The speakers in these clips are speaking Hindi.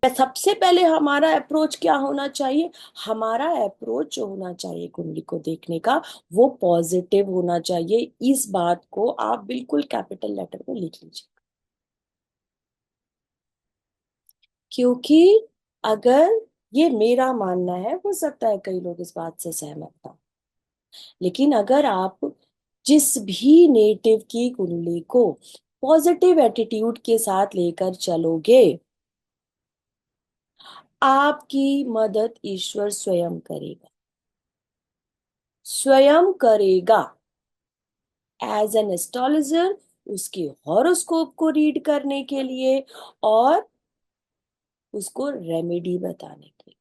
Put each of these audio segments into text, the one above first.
सबसे पहले हमारा अप्रोच क्या होना चाहिए? हमारा अप्रोच जो होना चाहिए कुंडली को देखने का, वो पॉजिटिव होना चाहिए। इस बात को आप बिल्कुल कैपिटल लेटर में लिख लीजिए, क्योंकि अगर, ये मेरा मानना है, हो सकता है कई लोग इस बात से सहमत ना, लेकिन अगर आप जिस भी नेटिव की कुंडली को पॉजिटिव एटीट्यूड के साथ लेकर चलोगे, आपकी मदद ईश्वर स्वयं करेगा, स्वयं करेगा। एज एन एस्ट्रोलॉजर, उसके हॉरोस्कोप को रीड करने के लिए और उसको रेमेडी बताने के लिए।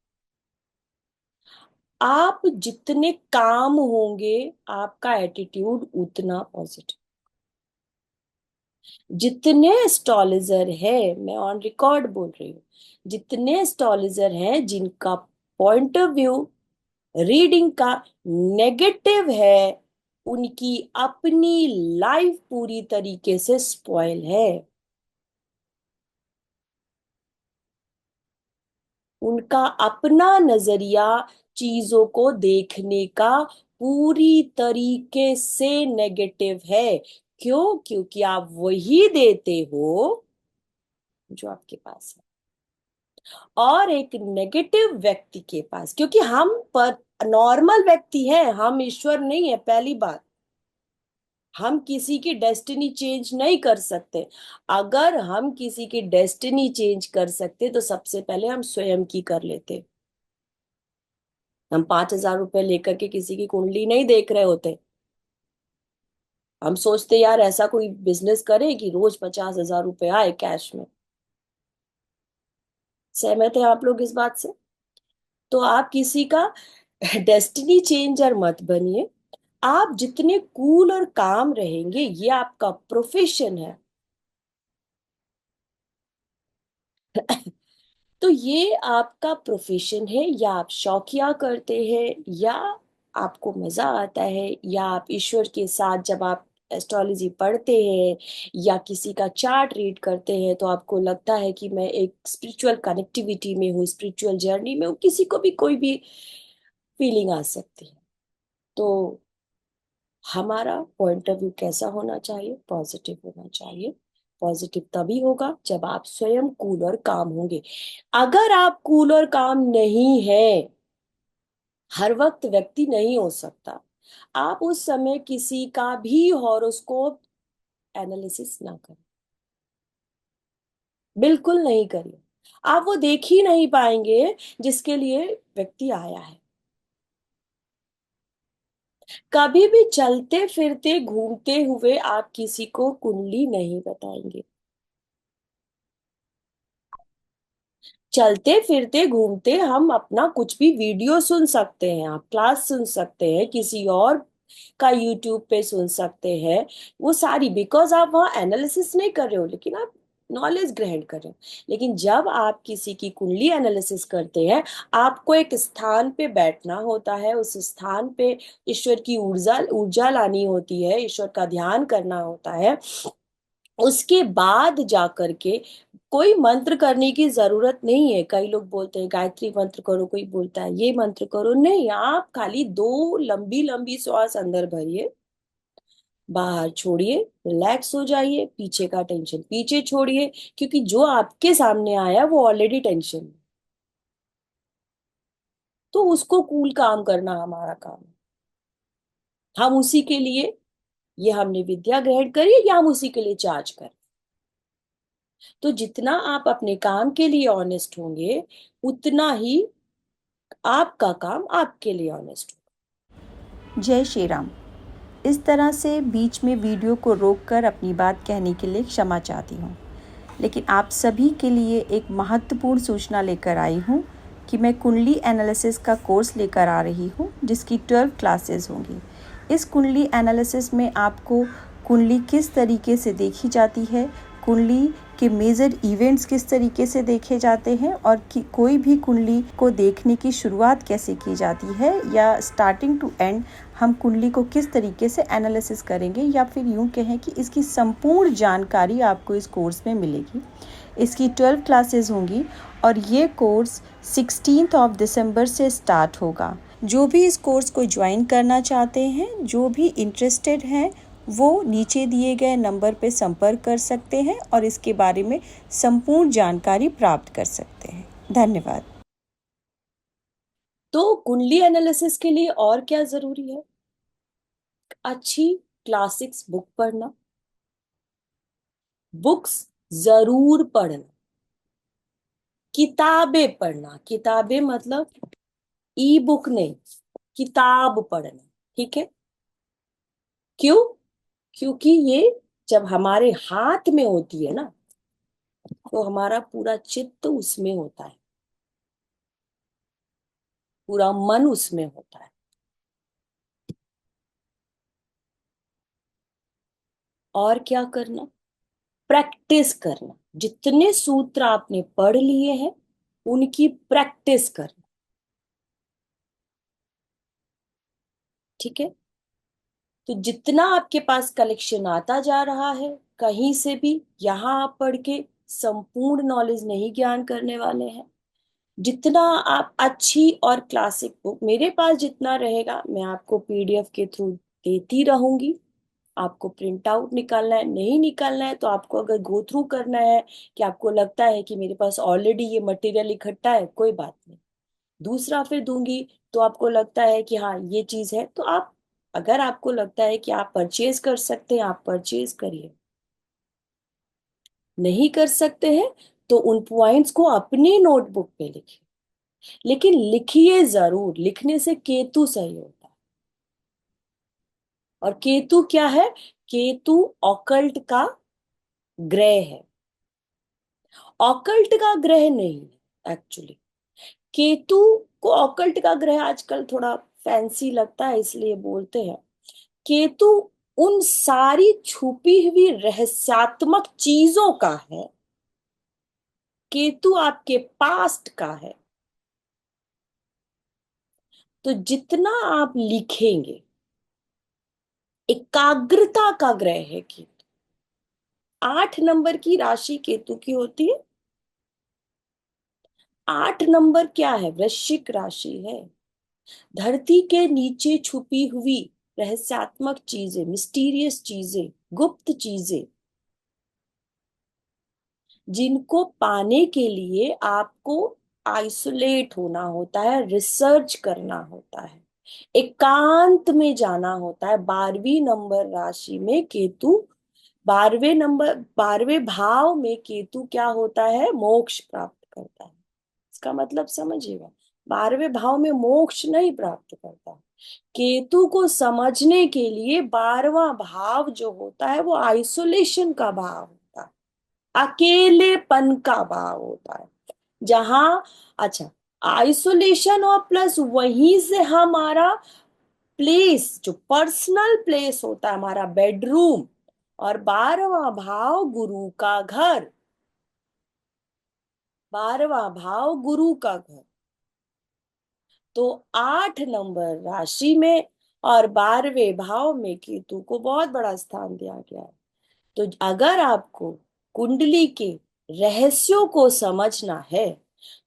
आप जितने काम होंगे, आपका एटीट्यूड उतना पॉजिटिव। जितने एस्ट्रोलॉजर है, मैं ऑन रिकॉर्ड बोल रही हूँ, जितने एस्ट्रोलॉजर हैं जिनका पॉइंट ऑफ व्यू रीडिंग का नेगेटिव है, उनकी अपनी लाइफ पूरी तरीके से स्पॉइल है। उनका अपना नजरिया चीजों को देखने का पूरी तरीके से नेगेटिव है। क्यों? क्योंकि आप वही देते हो जो आपके पास है। और एक नेगेटिव व्यक्ति के पास, क्योंकि हम पर नॉर्मल व्यक्ति हैं, हम ईश्वर नहीं है, पहली बात। हम किसी की डेस्टिनी चेंज नहीं कर सकते। अगर हम किसी की डेस्टिनी चेंज कर सकते तो सबसे पहले हम स्वयं की कर लेते। हम 5,000 रुपए लेकर के किसी की कुंडली नहीं देख रहे होते। हम सोचते यार ऐसा कोई बिजनेस करे कि रोज 50,000 रुपए आए कैश में। सहमत है आप लोग इस बात से? तो आप किसी का डेस्टिनी चेंजर मत बनिए। आप जितने कूल और काम रहेंगे, ये आपका प्रोफेशन है। तो ये आपका प्रोफेशन है, या आप शौकिया करते हैं, या आपको मजा आता है, या आप ईश्वर के साथ जब आप एस्ट्रोलॉजी पढ़ते हैं या किसी का चार्ट रीड करते हैं तो आपको लगता है कि मैं एक स्पिरिचुअल कनेक्टिविटी में हूँ, स्पिरिचुअल जर्नी में हूँ, किसी को भी कोई भी फीलिंग आ सकती है। तो हमारा पॉइंट ऑफ व्यू कैसा होना चाहिए? पॉजिटिव होना चाहिए। पॉजिटिव तभी होगा जब आप स्वयं कूल और काम होंगे। अगर आप कूल और काम नहीं है, हर वक्त व्यक्ति नहीं हो सकता, आप उस समय किसी का भी हॉरोस्कोप एनालिसिस ना करें, बिल्कुल नहीं करिए। आप वो देख ही नहीं पाएंगे जिसके लिए व्यक्ति आया है। कभी भी चलते फिरते घूमते हुए आप किसी को कुंडली नहीं बताएंगे। चलते फिरते घूमते हम अपना कुछ भी वीडियो सुन सकते हैं, आप क्लास सुन सकते हैं, किसी और का यूट्यूब पे सुन सकते हैं, वो सारी, बिकॉज आप वहाँ एनालिसिस नहीं कर रहे हो, लेकिन आप नॉलेज ग्रहण कर रहे हो। लेकिन जब आप किसी की कुंडली एनालिसिस करते हैं, आपको एक स्थान पे बैठना होता है, उस स्थान पे ईश्वर की ऊर्जा ऊर्जा लानी होती है, ईश्वर का ध्यान करना होता है। उसके बाद जाकर के, कोई मंत्र करने की जरूरत नहीं है। कई लोग बोलते हैं गायत्री मंत्र करो, कोई बोलता है ये मंत्र करो, नहीं, आप खाली दो लंबी लंबी श्वास अंदर भरिए, बाहर छोड़िए, रिलैक्स हो जाइए, पीछे का टेंशन पीछे छोड़िए, क्योंकि जो आपके सामने आया वो ऑलरेडी टेंशन है। तो उसको कूल काम करना हमारा काम है। हम उसी के लिए, ये हमने विद्या ग्रहण करी है, या हम उसी के लिए चार्ज करें। तो जितना आप अपने काम के लिए ऑनेस्ट होंगे, उतना ही आपका काम आपके लिए ऑनेस्ट होगा। जय श्री राम। इस तरह से बीच में वीडियो को रोककर अपनी बात कहने के लिए क्षमा चाहती हूँ, लेकिन आप सभी के लिए एक महत्वपूर्ण सूचना लेकर आई हूँ कि मैं कुंडली एनालिसिस का कोर्स लेकर आ रही हूँ, जिसकी 12 क्लासेस होंगी। इस कुंडली एनालिसिस में आपको कुंडली किस तरीके से देखी जाती है, कुंडली के मेजर इवेंट्स किस तरीके से देखे जाते हैं और कि कोई भी कुंडली को देखने की शुरुआत कैसे की जाती है या स्टार्टिंग टू एंड हम कुंडली को किस तरीके से एनालिसिस करेंगे, या फिर यूँ कहें कि इसकी संपूर्ण जानकारी आपको इस कोर्स में मिलेगी। इसकी 12 क्लासेस होंगी और ये कोर्स 16 दिसंबर से स्टार्ट होगा। जो भी इस कोर्स को ज्वाइन करना चाहते हैं, जो भी इंटरेस्टेड हैं, वो नीचे दिए गए नंबर पर संपर्क कर सकते हैं और इसके बारे में संपूर्ण जानकारी प्राप्त कर सकते हैं। धन्यवाद। तो कुंडली एनालिसिस के लिए और क्या जरूरी है? अच्छी क्लासिक्स बुक पढ़ना, बुक्स जरूर पढ़ना, किताबें पढ़ना। किताबें मतलब ई बुक नहीं, किताब पढ़ना। ठीक है? क्यों? क्योंकि ये जब हमारे हाथ में होती है ना, तो हमारा पूरा चित्त उसमें होता है, पूरा मन उसमें होता है। और क्या करना? प्रैक्टिस करना। जितने सूत्र आपने पढ़ लिए हैं उनकी प्रैक्टिस करना। ठीक है? तो जितना आपके पास कलेक्शन आता जा रहा है कहीं से भी, यहाँ आप पढ़ के संपूर्ण नॉलेज नहीं ज्ञान करने वाले हैं। जितना आप अच्छी और क्लासिक बुक, मेरे पास जितना रहेगा मैं आपको पीडीएफ के थ्रू देती रहूंगी। आपको प्रिंट आउट निकालना है, नहीं निकालना है तो आपको अगर गो थ्रू करना है कि आपको लगता है कि मेरे पास ऑलरेडी ये मटेरियल इकट्ठा है, कोई बात नहीं, दूसरा फिर दूंगी। तो आपको लगता है कि हाँ ये चीज है, तो आप, अगर आपको लगता है कि आप परचेज कर सकते हैं, आप परचेज करिए। नहीं कर सकते हैं तो उन पॉइंट्स को अपनी नोटबुक पे लिखिए, लेकिन लिखिए जरूर। लिखने से केतु सही होता है। और केतु क्या है? केतु ऑकल्ट का ग्रह है, ऑकल्ट का ग्रह नहीं है एक्चुअली। केतु को ऑकल्ट का ग्रह आजकल थोड़ा फैंसी लगता है इसलिए बोलते हैं। केतु उन सारी छुपी हुई रहस्यात्मक चीजों का है। केतु आपके पास्ट का है। तो जितना आप लिखेंगे, एकाग्रता का ग्रह है केतु। 8 नंबर की राशि केतु की होती है। 8 नंबर क्या है? वृश्चिक राशि है। धरती के नीचे छुपी हुई रहस्यात्मक चीजें, मिस्टीरियस चीजें, गुप्त चीजें, जिनको पाने के लिए आपको आइसोलेट होना होता है, रिसर्च करना होता है, एकांत में जाना होता है। 12वीं नंबर राशि में केतु, 12वें भाव में केतु क्या होता है? मोक्ष प्राप्त करता है। इसका मतलब समझिएगा, 12वें भाव में मोक्ष नहीं प्राप्त करता। केतु को समझने के लिए 12वां भाव जो होता है वो आइसोलेशन का भाव होता है, अकेलेपन का भाव होता है। जहां, अच्छा, आइसोलेशन और प्लस वहीं से हमारा प्लेस, जो पर्सनल प्लेस होता है, हमारा बेडरूम। और 12वां भाव गुरु का घर, 12वां भाव गुरु का घर। तो 8 नंबर राशि में और 12वें भाव में केतु को बहुत बड़ा स्थान दिया गया है। तो अगर आपको कुंडली के रहस्यों को समझना है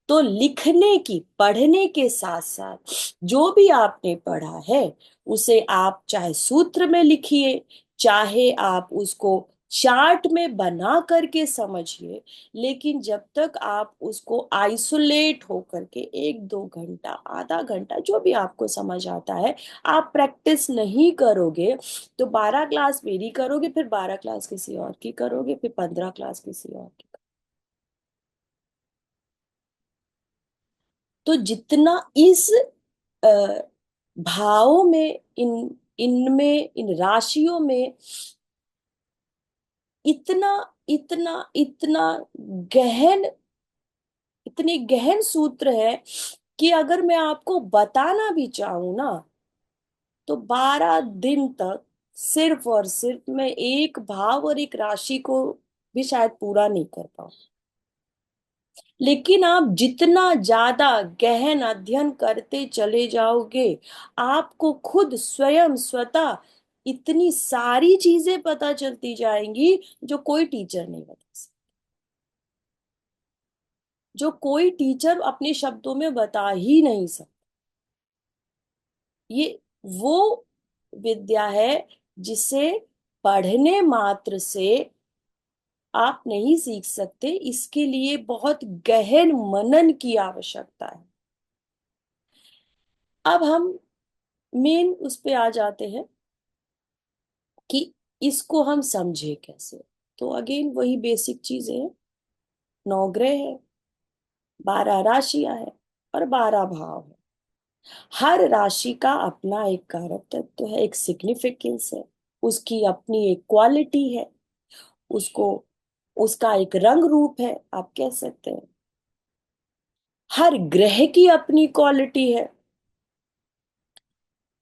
तो लिखने की, पढ़ने के साथ साथ जो भी आपने पढ़ा है उसे आप चाहे सूत्र में लिखिए, चाहे आप उसको चार्ट में बना करके समझिए। लेकिन जब तक आप उसको आइसोलेट होकर के 1-2 घंटा, आधा घंटा, जो भी आपको समझ आता है, आप प्रैक्टिस नहीं करोगे तो 12 क्लास मेरी करोगे, फिर 12 क्लास किसी और की करोगे, फिर 15 क्लास किसी और की। तो जितना इस अ, भावों में, इनमें, इन राशियों में इतना इतना इतना गहन, इतने गहन सूत्र है कि अगर मैं आपको बताना भी चाहूं ना तो 12 दिन तक सिर्फ और सिर्फ मैं एक भाव और एक राशि को भी शायद पूरा नहीं कर पाओ। लेकिन आप जितना ज्यादा गहन अध्ययन करते चले जाओगे, आपको खुद स्वयं स्वतः इतनी सारी चीजें पता चलती जाएंगी जो कोई टीचर नहीं बता सकता, जो कोई टीचर अपने शब्दों में बता ही नहीं सकता। ये वो विद्या है जिसे पढ़ने मात्र से आप नहीं सीख सकते, इसके लिए बहुत गहन मनन की आवश्यकता है। अब हम मेन उस पे आ जाते हैं कि इसको हम समझे कैसे। तो अगेन वही बेसिक चीजें हैं। 9 ग्रह है, 12 राशियां हैं और 12 भाव है। हर राशि का अपना एक कारक तत्व है, एक सिग्निफिकेंस है, उसकी अपनी एक क्वालिटी है, उसको उसका एक रंग रूप है, आप कह सकते हैं। हर ग्रह की अपनी क्वालिटी है,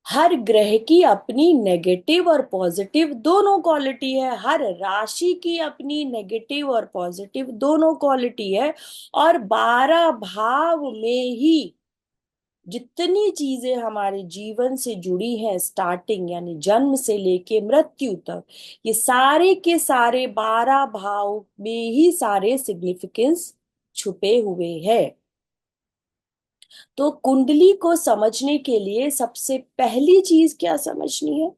हर ग्रह की अपनी नेगेटिव और पॉजिटिव दोनों क्वालिटी है, हर राशि की अपनी नेगेटिव और पॉजिटिव दोनों क्वालिटी है। और 12 भाव में ही जितनी चीजें हमारे जीवन से जुड़ी हैं, स्टार्टिंग यानी जन्म से लेके मृत्यु तक, ये सारे के सारे 12 भाव में ही सारे सिग्निफिकेंस छुपे हुए हैं। तो कुंडली को समझने के लिए सबसे पहली चीज क्या समझनी है?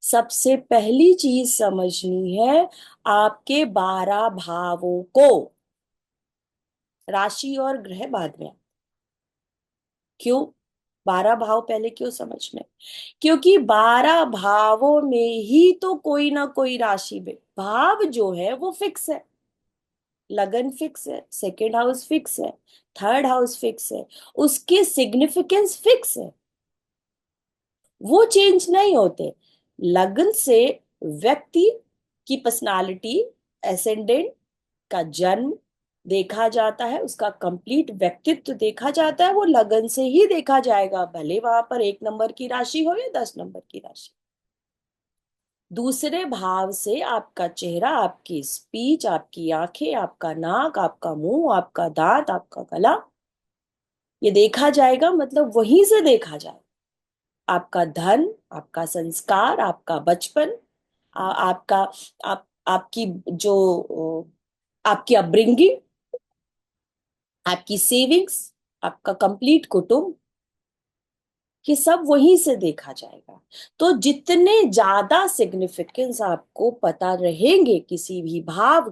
सबसे पहली चीज समझनी है आपके 12 भावों को। राशि और ग्रह बाद में। क्यों 12 भाव पहले क्यों समझने? क्योंकि 12 भावों में ही तो कोई ना कोई राशि में भाव जो है वो फिक्स है। लगन फिक्स है, सेकेंड हाउस फिक्स है, थर्ड हाउस फिक्स है, उसके सिग्निफिकेंस फिक्स है, वो चेंज नहीं होते। लग्न से व्यक्ति की पर्सनालिटी, एसेंडेंट का जन्म देखा जाता है, उसका कंप्लीट व्यक्तित्व देखा जाता है, वो लगन से ही देखा जाएगा, भले वहां पर 1 नंबर की राशि हो या 10 नंबर की राशि। दूसरे भाव से आपका चेहरा, आपकी स्पीच, आपकी आंखें, आपका नाक, आपका मुंह, आपका दांत, आपका गला, ये देखा जाएगा, मतलब वहीं से देखा जाएगा। आपका धन, आपका संस्कार, आपका बचपन, आपका आपकी जो आपकी अपब्रिंगिंग, आपकी सेविंग्स, आपका कंप्लीट कुटुंब, ये सब वहीं से देखा जाएगा। तो जितने ज्यादा सिग्निफिकेंस आपको पता रहेंगे किसी भी भाव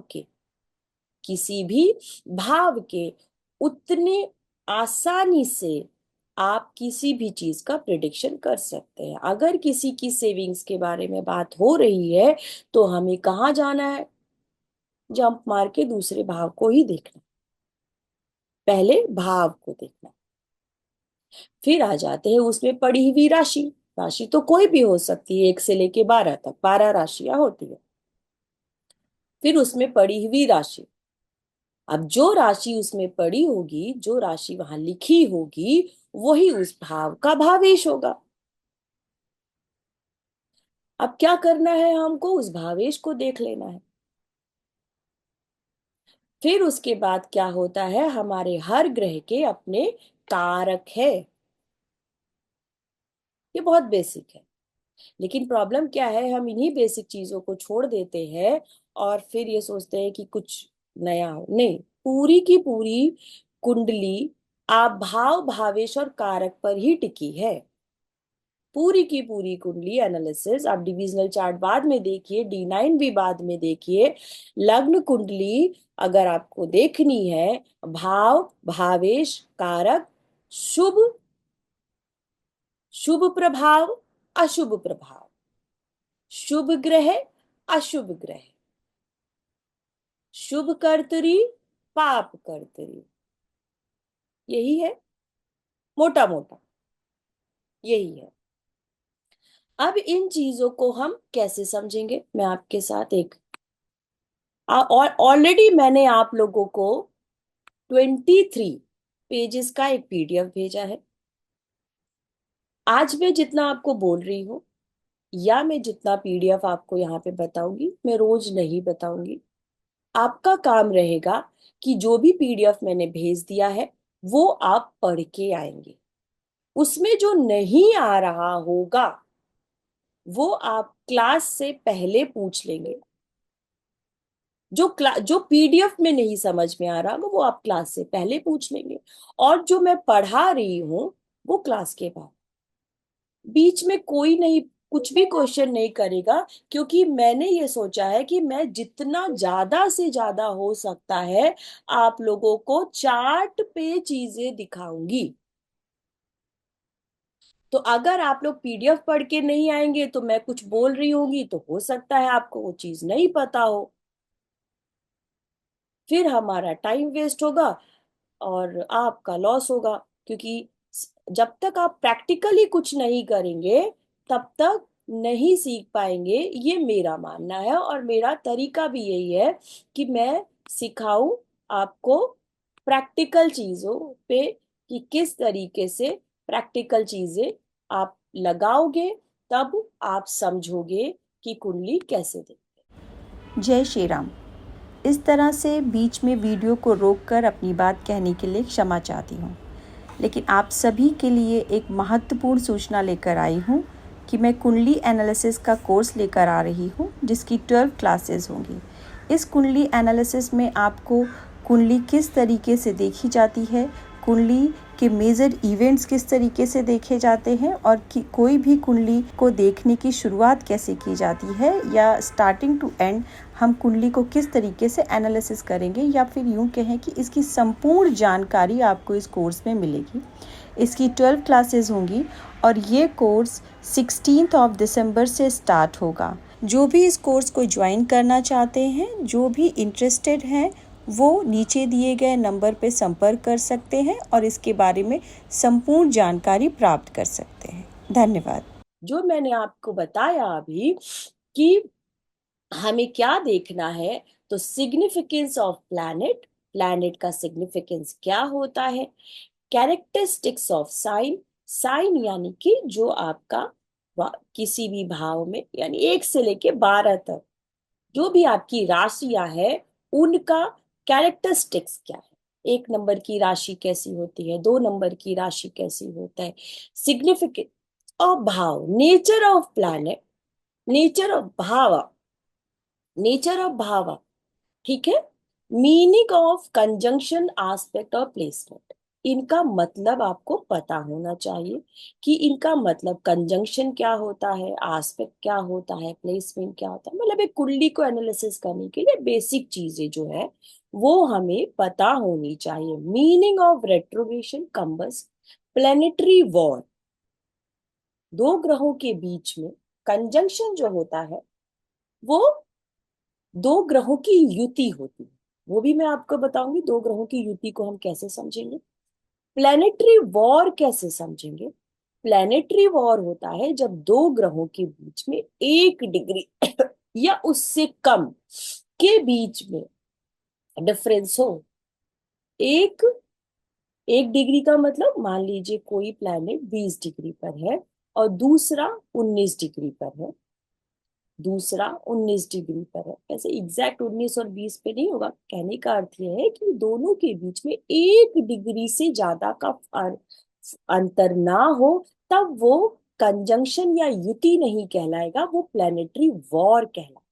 के, उतने आसानी से आप किसी भी चीज का प्रिडिक्शन कर सकते हैं। अगर किसी की सेविंग्स के बारे में बात हो रही है तो हमें कहाँ जाना है? जंप मार के दूसरे भाव को ही देखना, पहले भाव को देखना, फिर आ जाते हैं उसमें पड़ी हुई राशि। राशि तो कोई भी हो सकती है, 1 से लेके 12 तक 12 राशियां होती है। फिर उसमें पड़ी हुई राशि, अब जो राशि उसमें पड़ी होगी, जो राशि वहां लिखी होगी, वही उस भाव का भावेश होगा। अब क्या करना है? हमको उस भावेश को देख लेना है। फिर उसके बाद क्या होता है, हमारे हर ग्रह के अपने कारक है। ये बहुत बेसिक है। लेकिन प्रॉब्लम क्या है, हम इन्हीं बेसिक चीजों को छोड़ देते हैं और फिर ये सोचते हैं कि कुछ नया हो। नहीं, पूरी की पूरी कुंडली आप भाव, भावेश और कारक पर ही टिकी है। पूरी की पूरी कुंडली एनालिसिस आप डिविजनल चार्ट बाद में देखिए, D9 भी बाद में देखिए। लग्न कुंडली अगर आपको देखनी है, भाव, भावेश, कारक, शुभ शुभ प्रभाव, अशुभ प्रभाव, शुभ ग्रह, अशुभ ग्रह, शुभ कर्तरी, पाप कर्तरी, यही है मोटा मोटा, यही है। अब इन चीजों को हम कैसे समझेंगे, मैं आपके साथ एक और ऑलरेडी मैंने आप लोगों को 23 पेजेस का एक PDF भेजा है। आज मैं जितना आपको बोल रही हूँ या मैं जितना PDF आपको यहाँ पे बताऊंगी, मैं रोज नहीं बताऊंगी। आपका काम रहेगा कि जो भी पीडीएफ मैंने भेज दिया है वो आप पढ़ के आएंगे। उसमें जो नहीं आ रहा होगा वो आप क्लास से पहले पूछ लेंगे। जो पीडीएफ में नहीं समझ में आ रहा होगा वो आप क्लास से पहले पूछ लेंगे। और जो मैं पढ़ा रही हूं वो क्लास के बाद। बीच में कोई नहीं, कुछ भी क्वेश्चन नहीं करेगा, क्योंकि मैंने ये सोचा है कि मैं जितना ज्यादा से ज्यादा हो सकता है आप लोगों को चार्ट पे चीजें दिखाऊंगी। तो अगर आप लोग पीडीएफ पढ़ के नहीं आएंगे तो मैं कुछ बोल रही होंगी तो हो सकता है आपको वो चीज नहीं पता हो, फिर हमारा टाइम वेस्ट होगा और आपका लॉस होगा। क्योंकि जब तक आप प्रैक्टिकली कुछ नहीं करेंगे तब तक नहीं सीख पाएंगे, ये मेरा मानना है। और मेरा तरीका भी यही है कि मैं सिखाऊं आपको प्रैक्टिकल चीजों पे, कि किस तरीके से प्रैक्टिकल चीजें आप लगाओगे तब आप समझोगे कि कुंडली कैसे दे। जय श्री राम। इस तरह से बीच में वीडियो को रोककर अपनी बात कहने के लिए क्षमा चाहती हूँ, लेकिन आप सभी के लिए एक महत्वपूर्ण सूचना लेकर आई हूँ कि मैं कुंडली एनालिसिस का कोर्स लेकर आ रही हूँ, जिसकी 12 क्लासेस होंगी। इस कुंडली एनालिसिस में आपको कुंडली किस तरीके से देखी जाती है, कुंडली के मेजर इवेंट्स किस तरीके से देखे जाते हैं, और कि कोई भी कुंडली को देखने की शुरुआत कैसे की जाती है, या स्टार्टिंग टू एंड हम कुंडली को किस तरीके से एनालिसिस करेंगे, या फिर यूँ कहें कि इसकी संपूर्ण जानकारी आपको इस कोर्स में मिलेगी। इसकी 12 क्लासेस होंगी और ये कोर्स 16 दिसंबर से स्टार्ट होगा। जो भी इस कोर्स को ज्वाइन करना चाहते हैं, जो भी इंटरेस्टेड हैं, वो नीचे दिए गए नंबर पे संपर्क कर सकते हैं और इसके बारे में संपूर्ण जानकारी प्राप्त कर सकते हैं। धन्यवाद। जो मैंने आपको बताया अभी कि हमें क्या देखना है, तो सिग्निफिकेंस ऑफ प्लैनेट, प्लैनेट का सिग्निफिकेंस क्या होता है, कैरेक्टरिस्टिक्स ऑफ साइन, साइन यानी कि जो आपका किसी भी भाव में, यानी 1 से लेके 12 तक जो भी आपकी राशियां है उनका कैरेक्टरिस्टिक्स क्या है। 1 नंबर की राशि कैसी होती है, 2 नंबर की राशि कैसी होता है, सिग्निफिकेंस ऑफ भाव, nature of planet, nature of भाव, नेचर ऑफ भाव, ठीक है। मीनिंग ऑफ कंजंक्शन, एस्पेक्ट और प्लेसमेंट, इनका मतलब आपको पता होना चाहिए कि इनका मतलब कंजंक्शन क्या होता है, एस्पेक्ट क्या होता है, प्लेसमेंट क्या होता है। मतलब एक कुंडली को एनालिसिस करने के लिए बेसिक चीजें जो है वो हमें पता होनी चाहिए। Meaning of retrogression, combust, planetary war, दो ग्रहों के बीच में कंजंक्शन जो होता है वो दो ग्रहों की युति होती है। वो भी मैं आपको बताऊंगी, दो ग्रहों की युति को हम कैसे समझेंगे। प्लेनेटरी वॉर कैसे समझेंगे। प्लेनेटरी वॉर होता है जब दो ग्रहों के बीच में 1 डिग्री या उससे कम के बीच में डिफरेंस हो। एक 1 डिग्री का मतलब, मान लीजिए कोई प्लेनेट 20 डिग्री पर है और दूसरा 19 डिग्री पर है, दूसरा 19 डिग्री पर है। ऐसे एग्जैक्ट 19 और 20 पे नहीं होगा। कहने का अर्थ यह है कि दोनों के बीच में 1 डिग्री से ज्यादा का अंतर ना हो, तब वो कंजंक्शन या युति नहीं कहलाएगा, वो प्लेनेटरी वॉर कहलाएगा,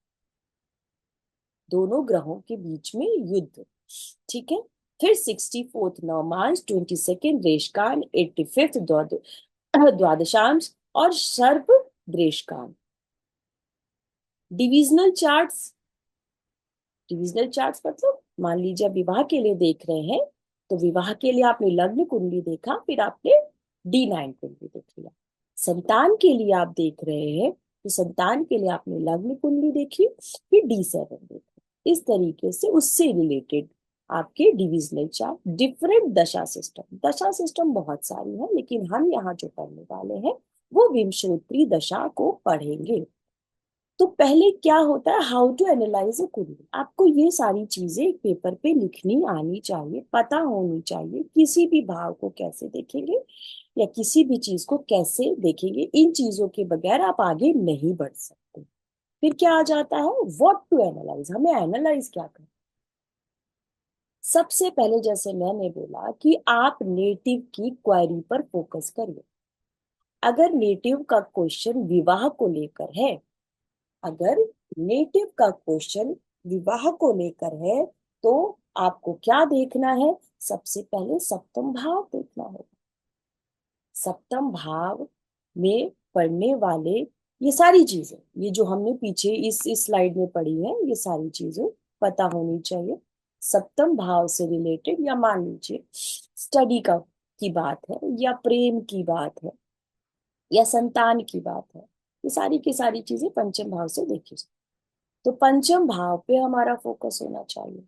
दोनों ग्रहों के बीच में युद्ध। ठीक है। फिर 64th नवमांश, 22nd रेशकान, 85th द्वादशांश और सर्प ग्रेशकान। डिविजनल चार्ट्स, डिविजनल चार्ट्स मतलब मान लीजिए आप विवाह के लिए देख रहे हैं, तो विवाह के लिए आपने लग्न कुंडली देखा, फिर आपने D9 कुंडली देख लिया। संतान के लिए आप देख रहे हैं तो संतान के लिए आपने लग्न कुंडली देखी, फिर D7 देखा। इस तरीके से उससे रिलेटेड आपके डिविजनल चार्ट, डिफरेंट दशा सिस्टम, दशा सिस्टम बहुत सारी है लेकिन हम यहाँ जो पढ़ने वाले हैं वो विंशोत्तरी दशा को पढ़ेंगे। तो पहले क्या होता है, हाउ टू एनालाइज अ कुंडली। आपको ये सारी चीजें एक पेपर पे लिखनी आनी चाहिए, पता होनी चाहिए। किसी भी भाव को कैसे देखेंगे या किसी भी चीज को कैसे देखेंगे, इन चीजों के बगैर आप आगे नहीं बढ़ सकते। फिर क्या आ जाता है, व्हाट टू एनालाइज, हमें एनालाइज क्या करना। सबसे पहले जैसे मैंने बोला कि आप नेटिव की क्वेरी पर फोकस करिए। अगर नेटिव का क्वेश्चन विवाह को लेकर है, अगर नेटिव का क्वेश्चन विवाह को लेकर है, तो आपको क्या देखना है? सबसे पहले सप्तम भाव देखना होगा। सप्तम भाव में पढ़ने वाले ये सारी चीजें, ये जो हमने पीछे इस स्लाइड में पढ़ी है, ये सारी चीजें पता होनी चाहिए। सप्तम भाव से रिलेटेड, या मान लीजिए स्टडी का की बात है, या प्रेम की बात है, या संतान की बात है, ये सारी की सारी चीजें पंचम भाव से देखी जाए। तो पंचम भाव पे हमारा फोकस होना चाहिए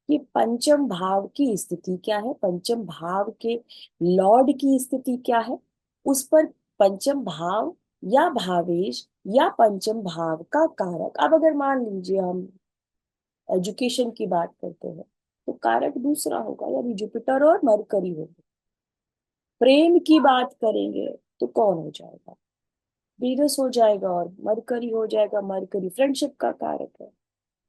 कि पंचम भाव की स्थिति क्या है, पंचम भाव के लॉर्ड की स्थिति क्या है, उस पर पंचम भाव या भावेश या पंचम भाव का कारक। अब अगर मान लीजिए हम एजुकेशन की बात करते हैं, तो कारक दूसरा होगा, यानी जुपिटर और मरकरी होगा। प्रेम की बात करेंगे तो कौन हो जाएगा? वीनस हो जाएगा, और मरकरी हो जाएगा। मरकरी फ्रेंडशिप का कारक है।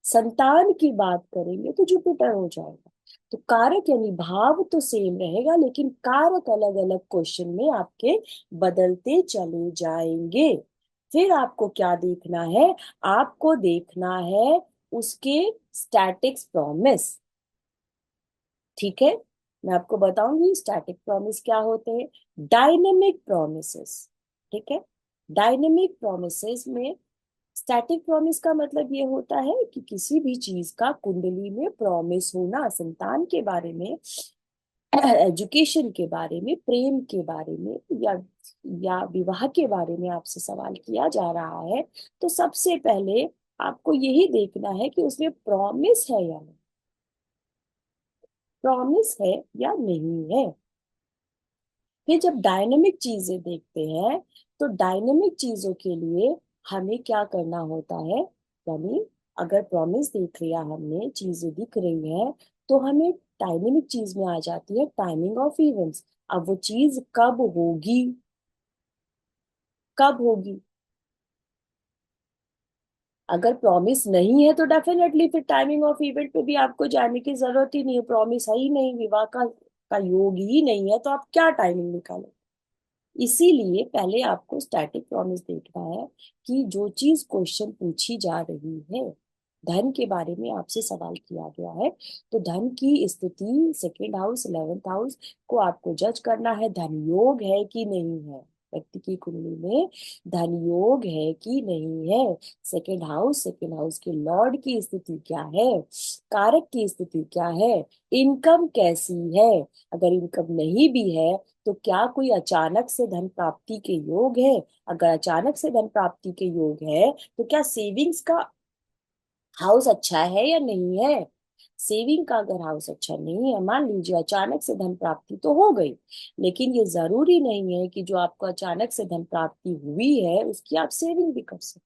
संतान की बात करेंगे तो जुपिटर हो जाएगा। तो कारक यानी भाव तो सेम रहेगा, लेकिन कारक अलग अलग क्वेश्चन में आपके बदलते चले जाएंगे। फिर आपको क्या देखना है? आपको देखना है उसके स्टैटिक्स प्रॉमिस। ठीक है, मैं आपको बताऊंगी स्टैटिक प्रॉमिस क्या होते हैं, डायनेमिक प्रोमिसेस। ठीक है, डायनेमिक प्रोमिसेस में स्टैटिक प्रॉमिस का मतलब ये होता है कि किसी भी चीज का कुंडली में प्रॉमिस होना, संतान के बारे में, एजुकेशन के बारे में, प्रेम के बारे में, या विवाह के बारे में आपसे सवाल किया जा रहा है, तो सबसे पहले आपको यही देखना है कि उसमें प्रॉमिस है या नहीं, प्रॉमिस है या नहीं है। फिर जब डायनेमिक चीजें देखते हैं, तो डायनेमिक चीजों के लिए हमें क्या करना होता है, यानी अगर प्रॉमिस देख लिया हमने, चीजें दिख रही है, तो हमें डायनेमिक चीज में आ जाती है टाइमिंग ऑफ इवेंट्स। अब वो चीज कब होगी, कब होगी? अगर प्रॉमिस नहीं है तो डेफिनेटली फिर टाइमिंग ऑफ इवेंट पे भी आपको जाने की जरूरत ही नहीं है। प्रॉमिस है ही नहीं, विवाह का योग ही नहीं है, तो आप क्या टाइमिंग निकालो? इसीलिए पहले आपको स्टैटिक प्रॉमिस देखना है कि जो चीज क्वेश्चन पूछी जा रही है, धन के बारे में आपसे सवाल किया गया है, तो धन की स्थिति सेकेंड हाउस 11th हाउस को आपको जज करना है। धन योग है कि नहीं है, व्यक्ति की कुंडली में धन योग है कि नहीं है, सेकेंड हाउस के लॉर्ड की स्थिति क्या है, कारक की स्थिति क्या है, इनकम कैसी है। अगर इनकम नहीं भी है, तो क्या कोई अचानक से धन प्राप्ति के योग है? अगर अचानक से धन प्राप्ति के योग है, तो क्या सेविंग्स का हाउस अच्छा है या नहीं है? सेविंग का अगर हाउस अच्छा नहीं है, मान लीजिए अचानक से धन प्राप्ति तो हो गई, लेकिन ये जरूरी नहीं है कि जो आपको अचानक से धन प्राप्ति हुई है उसकी आप सेविंग भी कर सकते।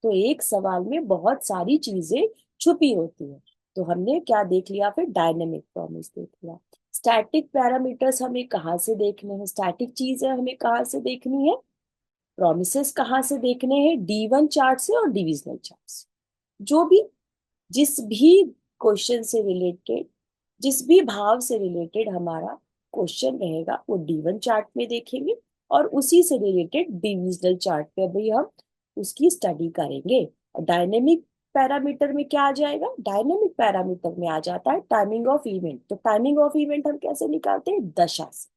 तो एक सवाल में बहुत सारी चीजें छुपी होती है। तो हमने क्या देख लिया? फिर डायनेमिक प्रॉमिस देख लिया। स्टैटिक पैरामीटर्स हमें कहाँ से देखने हैं? स्टैटिक चीजें हमें कहाँ से देखनी है? प्रोमिसेस कहाँ से देखने हैं? D1 चार्ट से और डिविजनल चार्ट से। जो भी, जिस भी क्वेश्चन से रिलेटेड, जिस भी भाव से रिलेटेड हमारा क्वेश्चन रहेगा, वो D1 चार्ट में देखेंगे, और उसी से रिलेटेड डिविजनल चार्ट पे भी हम उसकी स्टडी करेंगे। और डायनेमिक पैरामीटर में क्या आ जाएगा? डायनेमिक पैरामीटर में आ जाता है टाइमिंग ऑफ इवेंट। तो टाइमिंग ऑफ इवेंट हम कैसे निकालते हैं? दशा से।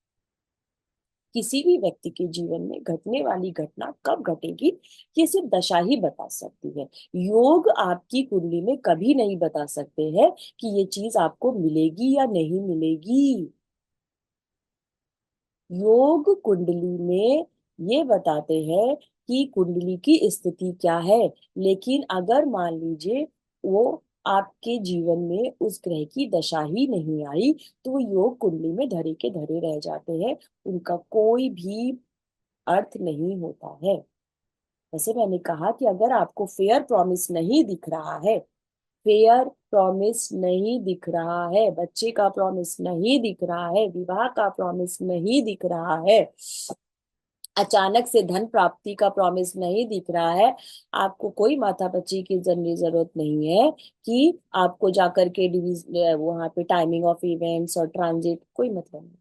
किसी भी व्यक्ति के जीवन में घटने वाली घटना कब घटेगी, ये सिर्फ दशा ही बता सकती है। योग आपकी कुंडली में कभी नहीं बता सकते हैं कि ये चीज आपको मिलेगी या नहीं मिलेगी। योग कुंडली में ये बताते हैं कि कुंडली की स्थिति क्या है, लेकिन अगर मान लीजिए वो आपके जीवन में उस ग्रह की दशा ही नहीं आई, तो वो योग कुंडली में धरे के धरे रह जाते हैं, उनका कोई भी अर्थ नहीं होता है। वैसे मैंने कहा कि अगर आपको फेयर प्रॉमिस नहीं दिख रहा है, फेयर प्रॉमिस नहीं दिख रहा है, बच्चे का प्रॉमिस नहीं दिख रहा है, विवाह का प्रॉमिस नहीं दिख रहा है, अचानक से धन प्राप्ति का प्रॉमिस नहीं दिख रहा है, आपको कोई माथापच्ची की जरूरत नहीं है कि आपको जाकर के डिवीज वहां पे टाइमिंग ऑफ इवेंट्स और ट्रांजिट कोई मतलब नहीं।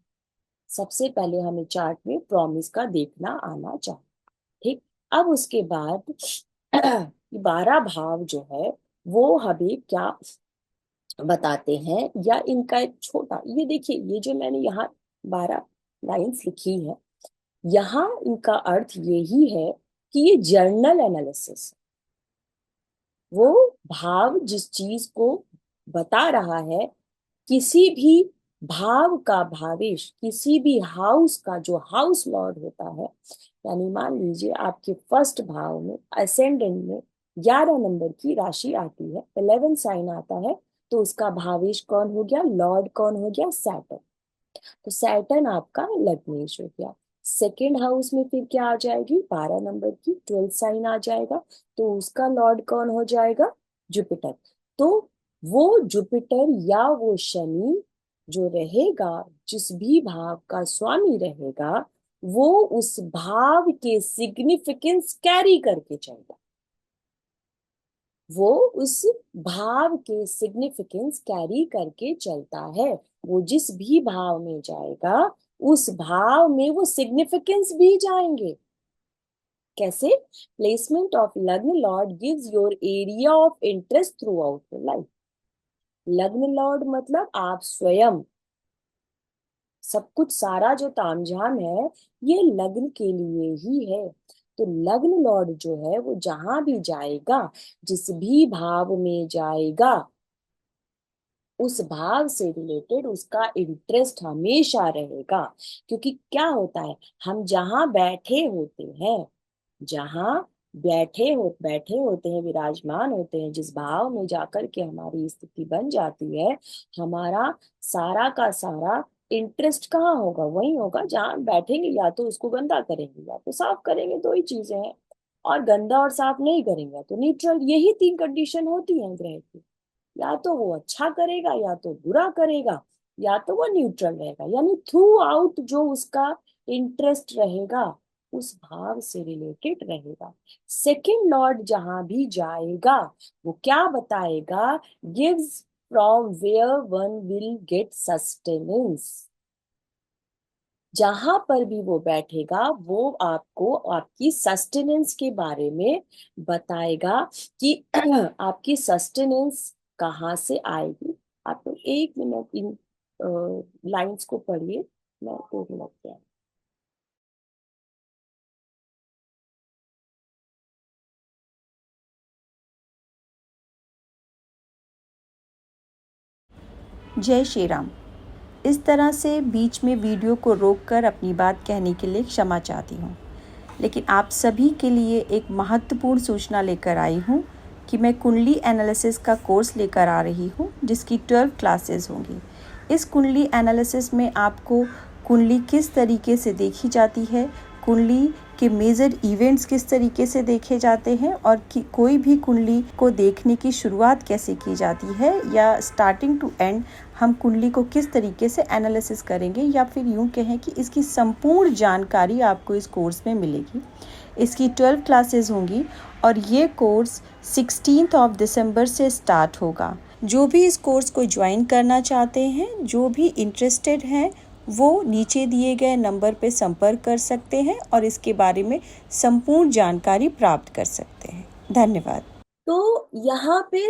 सबसे पहले हमें चार्ट में प्रॉमिस का देखना आना चाहिए। ठीक। अब उसके बाद 12 भाव जो है वो हमें क्या बताते हैं, या इनका एक छोटा, ये देखिए ये जो मैंने यहाँ 12 लाइंस लिखी है, यहाँ इनका अर्थ यही है कि ये जर्नल एनालिसिस, वो भाव जिस चीज को बता रहा है, किसी भी भाव का भावेश, किसी भी हाउस का जो हाउस लॉर्ड होता है, यानी मान लीजिए आपके फर्स्ट भाव में असेंडेंट में 11 नंबर की राशि आती है, 11 साइन आता है, तो उसका भावेश कौन हो गया, लॉर्ड कौन हो गया, सैटर्न। तो सैटर्न आपका लग्नेश हो गया। सेकेंड हाउस में फिर क्या आ जाएगी, 12 नंबर की 12 साइन आ जाएगा, तो उसका लॉर्ड कौन हो जाएगा, जुपिटर। तो वो जुपिटर या वो शनि जो रहेगा, जिस भी भाव का स्वामी रहेगा, वो उस भाव के सिग्निफिकेंस कैरी करके चलेगा, वो उस भाव के सिग्निफिकेंस कैरी करके चलता है। वो जिस भी भाव में जाएगा, उस भाव में वो सिग्निफिकेंस भी जाएंगे। कैसे, प्लेसमेंट ऑफ लग्न Lord gives your area of interest through out your life. लग्न लॉर्ड मतलब आप स्वयं, सब कुछ सारा जो तामझाम है ये लग्न के लिए ही है। तो लग्न लॉर्ड जो है वो जहां भी जाएगा, जिस भी भाव में जाएगा, उस भाव से रिलेटेड उसका इंटरेस्ट हमेशा रहेगा। क्योंकि क्या होता है, हम जहां बैठे होते हैं, जहां बैठे होते हैं, विराजमान होते हैं, जिस भाव में जाकर के हमारी स्थिति बन जाती है, हमारा सारा का सारा इंटरेस्ट कहाँ होगा, वही होगा जहां बैठेंगे। या तो उसको गंदा करेंगे या तो साफ करेंगे, दो ही चीजें हैं। और गंदा और साफ नहीं करेंगे तो न्यूट्रल, यही 3 कंडीशन होती है ग्रह की। या तो वो अच्छा करेगा या तो बुरा करेगा, या तो वो न्यूट्रल रहेगा, यानी थ्रू आउट जो उसका इंटरेस्ट रहेगा उस भाव से रिलेटेड रहेगा। सेकंड लॉर्ड जहां भी जाएगा वो क्या बताएगा, gives from where one will get sustenance. जहां पर भी वो बैठेगा वो आपको आपकी सस्टेनेंस के बारे में बताएगा कि आपकी सस्टेनेंस कहाँ से आएगी। आप लोग 1 मिनट इन लाइंस को पढ़िए, मैं 2 मिनट के आऊँ। जय श्री राम। इस तरह से बीच में वीडियो को रोककर अपनी बात कहने के लिए क्षमा चाहती हूँ, लेकिन आप सभी के लिए एक महत्वपूर्ण सूचना लेकर आई हूँ कि मैं कुंडली एनालिसिस का कोर्स लेकर आ रही हूँ, जिसकी 12 क्लासेस होंगी। इस कुंडली एनालिसिस में आपको कुंडली किस तरीके से देखी जाती है, कुंडली के मेजर इवेंट्स किस तरीके से देखे जाते हैं, और कि कोई भी कुंडली को देखने की शुरुआत कैसे की जाती है, या स्टार्टिंग टू एंड हम कुंडली को किस तरीके से एनालिसिस करेंगे, या फिर यूँ कहें कि इसकी संपूर्ण जानकारी आपको इस कोर्स में मिलेगी। इसकी 12 क्लासेस होंगी और ये कोर्स 16 दिसंबर से स्टार्ट होगा। जो भी इस कोर्स को ज्वाइन करना चाहते हैं, जो भी इंटरेस्टेड हैं, वो नीचे दिए गए नंबर पे संपर्क कर सकते हैं और इसके बारे में संपूर्ण जानकारी प्राप्त कर सकते हैं। धन्यवाद। तो यहाँ पे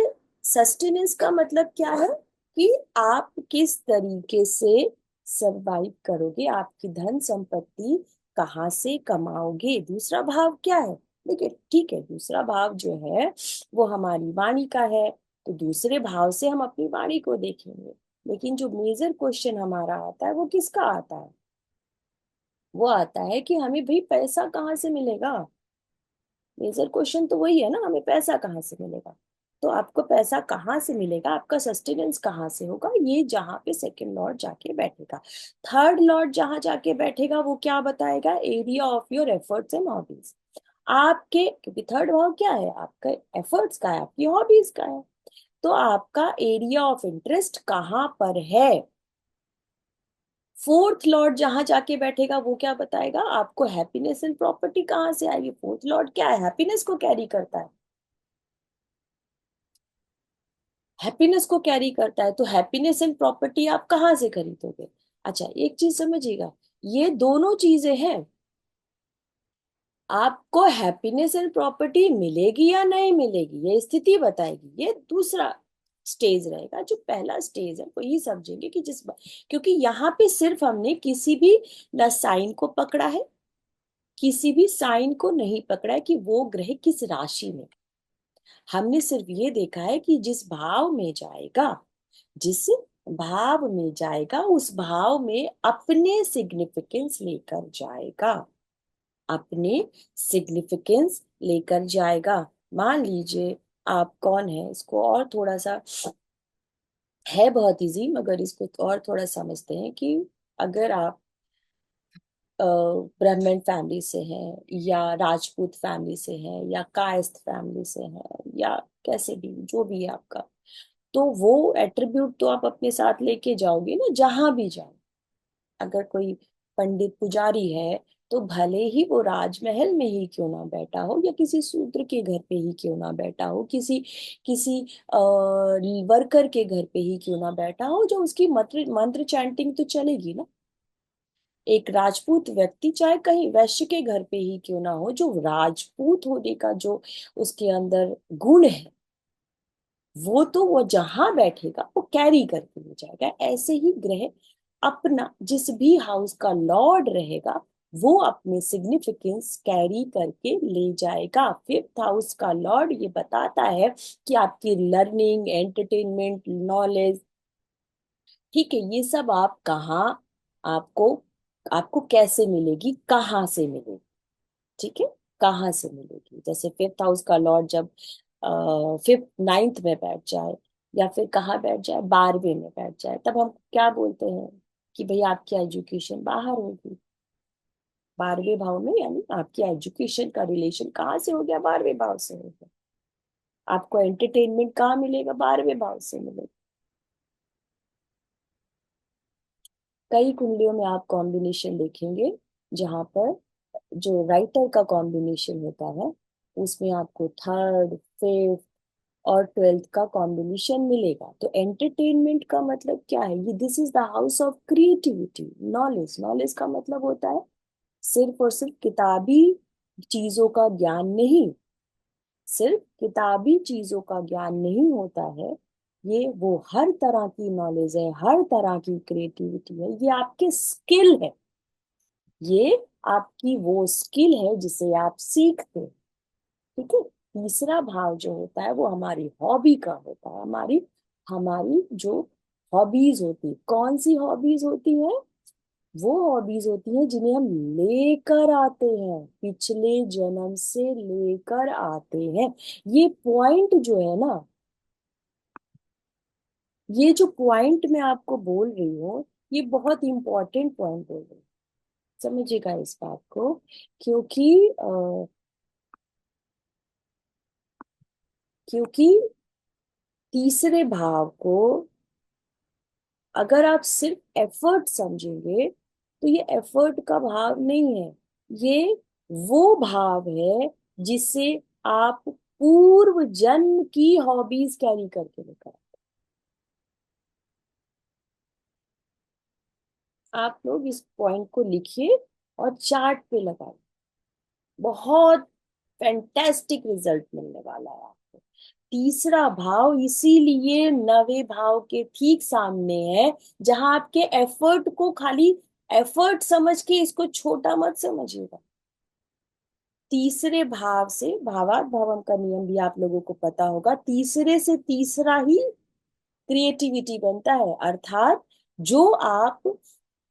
सस्टेनेंस का मतलब क्या है कि आप किस तरीके से सरवाइव करोगे, आपकी धन संपत्ति कहाँ से कमाओगे। दूसरा भाव क्या है, देखिए ठीक है, दूसरा भाव जो है वो हमारी वाणी का है, तो दूसरे भाव से हम अपनी वाणी को देखेंगे। लेकिन जो मेजर क्वेश्चन हमारा आता है वो किसका आता है, वो आता है कि हमें भाई पैसा कहाँ से मिलेगा। मेजर क्वेश्चन तो वही है ना, हमें पैसा कहाँ से मिलेगा। तो आपको पैसा कहाँ से मिलेगा, आपका सस्टेनेंस कहाँ से होगा, ये जहाँ पे सेकंड लॉर्ड जाके बैठेगा। थर्ड लॉर्ड जहाँ जाके बैठेगा वो क्या बताएगा, area of your efforts and hobbies. आपके, क्योंकि थर्ड भाव क्या है, आपका एफर्ट्स का है, आपकी हॉबीज का है। तो आपका एरिया ऑफ इंटरेस्ट कहाँ पर है, फोर्थ लॉर्ड जहां जाके बैठेगा वो क्या बताएगा आपको, हैप्पीनेस एंड प्रॉपर्टी कहाँ से आएगी। फोर्थ लॉर्ड क्या है, हैप्पीनेस को कैरी करता है, हैप्पीनेस को कैरी करता है, तो हैप्पीनेस एंड प्रॉपर्टी आप कहाँ से खरीदोगे। अच्छा एक चीज समझिएगा, ये दोनों चीजें हैं, आपको हैप्पीनेस एंड प्रॉपर्टी मिलेगी या नहीं मिलेगी ये स्थिति बताएगी। ये दूसरा स्टेज रहेगा, जो पहला स्टेज है वो ये समझेंगे कि क्योंकि यहाँ पे सिर्फ हमने किसी भी न साइन को पकड़ा है, किसी भी साइन को नहीं पकड़ा है कि वो ग्रह किस राशि में, हमने सिर्फ ये देखा है कि जिस भाव में जाएगा, जिस भाव में जाएगा उस भाव में अपने सिग्निफिकेंस लेकर जाएगा, अपने सिग्निफिकेंस लेकर जाएगा। मान लीजिए आप कौन है, इसको और थोड़ा सा है बहुत इजी, मगर इसको और थोड़ा समझते हैं कि अगर आप ब्राह्मण फैमिली से हैं या राजपूत फैमिली से हैं या कायस्थ फैमिली से हैं या कैसे भी जो भी है आपका, तो वो एट्रीब्यूट तो आप अपने साथ लेके जाओगे ना जहां भी जाओ। अगर कोई पंडित पुजारी है तो भले ही वो राजमहल में ही क्यों ना बैठा हो या किसी शूद्र के घर पे ही क्यों ना बैठा हो, किसी किसी वर्कर के घर पे ही क्यों ना बैठा हो, जो उसकी मंत्र मंत्र चैंटिंग तो चलेगी ना। एक राजपूत व्यक्ति चाहे कहीं वैश्य के घर पे ही क्यों ना हो, जो राजपूत होने का जो उसके अंदर गुण है, वो तो वो जहां बैठेगा वो कैरी करके ले जाएगा। ऐसे ही ग्रह अपना जिस भी हाउस का लॉर्ड रहेगा वो अपने सिग्निफिकेंस कैरी करके ले जाएगा। फिफ्थ हाउस का लॉर्ड ये बताता है कि आपकी लर्निंग, एंटरटेनमेंट, नॉलेज, ठीक है, ये सब आप कहाँ, आपको आपको कैसे मिलेगी, कहाँ से मिलेगी, ठीक है, कहाँ से मिलेगी। जैसे फिफ्थ हाउस का लॉर्ड जब फिफ्थ नाइन्थ में बैठ जाए या फिर कहाँ बैठ जाए, 12वें में बैठ जाए, तब हम क्या बोलते हैं कि भाई आपकी एजुकेशन बाहर होगी। 12वें भाव में यानी आपकी एजुकेशन का रिलेशन कहाँ से हो गया, 12वें भाव से हो गया। आपको एंटरटेनमेंट कहाँ मिलेगा, 12वें भाव से मिलेगा। कई कुंडलियों में आप कॉम्बिनेशन देखेंगे जहां पर जो राइटर का कॉम्बिनेशन होता है उसमें आपको थर्ड, फिफ्थ और ट्वेल्थ का कॉम्बिनेशन मिलेगा। तो एंटरटेनमेंट का मतलब क्या है, ये this is the house of creativity. Knowledge, knowledge का मतलब होता है सिर्फ और सिर्फ किताबी चीजों का ज्ञान नहीं, सिर्फ किताबी चीजों का ज्ञान नहीं होता है, ये वो हर तरह की नॉलेज है, हर तरह की क्रिएटिविटी है, ये आपके स्किल है, ये आपकी वो स्किल है जिसे आप सीखते हैं, ठीक है। तीसरा भाव जो होता है वो हमारी हॉबी का होता है, हमारी हमारी जो हॉबीज होती, कौन सी हॉबीज होती है, वो हॉबीज होती हैं जिन्हें हम लेकर आते हैं, पिछले जन्म से लेकर आते हैं। ये पॉइंट जो है ना, ये जो पॉइंट मैं आपको बोल रही हूँ, ये बहुत इंपॉर्टेंट पॉइंट बोल रही हूँ, समझिएगा इस बात को। क्योंकि क्योंकि तीसरे भाव को अगर आप सिर्फ एफर्ट समझेंगे तो ये एफर्ट का भाव नहीं है, ये वो भाव है जिसे आप पूर्व जन्म की हॉबीज कैरी करके लेकर आप लोग इस पॉइंट को लिखिए और चार्ट पे लगाइए, बहुत फैंटेस्टिक रिजल्ट मिलने वाला है आपको। तीसरा भाव इसीलिए नवे भाव के ठीक सामने है, जहां आपके एफर्ट को खाली एफर्ट समझ के इसको छोटा मत समझिएगा। तीसरे भाव से, भावार्थ भावम का नियम भी आप लोगों को पता होगा, तीसरे से तीसरा ही क्रिएटिविटी बनता है। अर्थात जो आप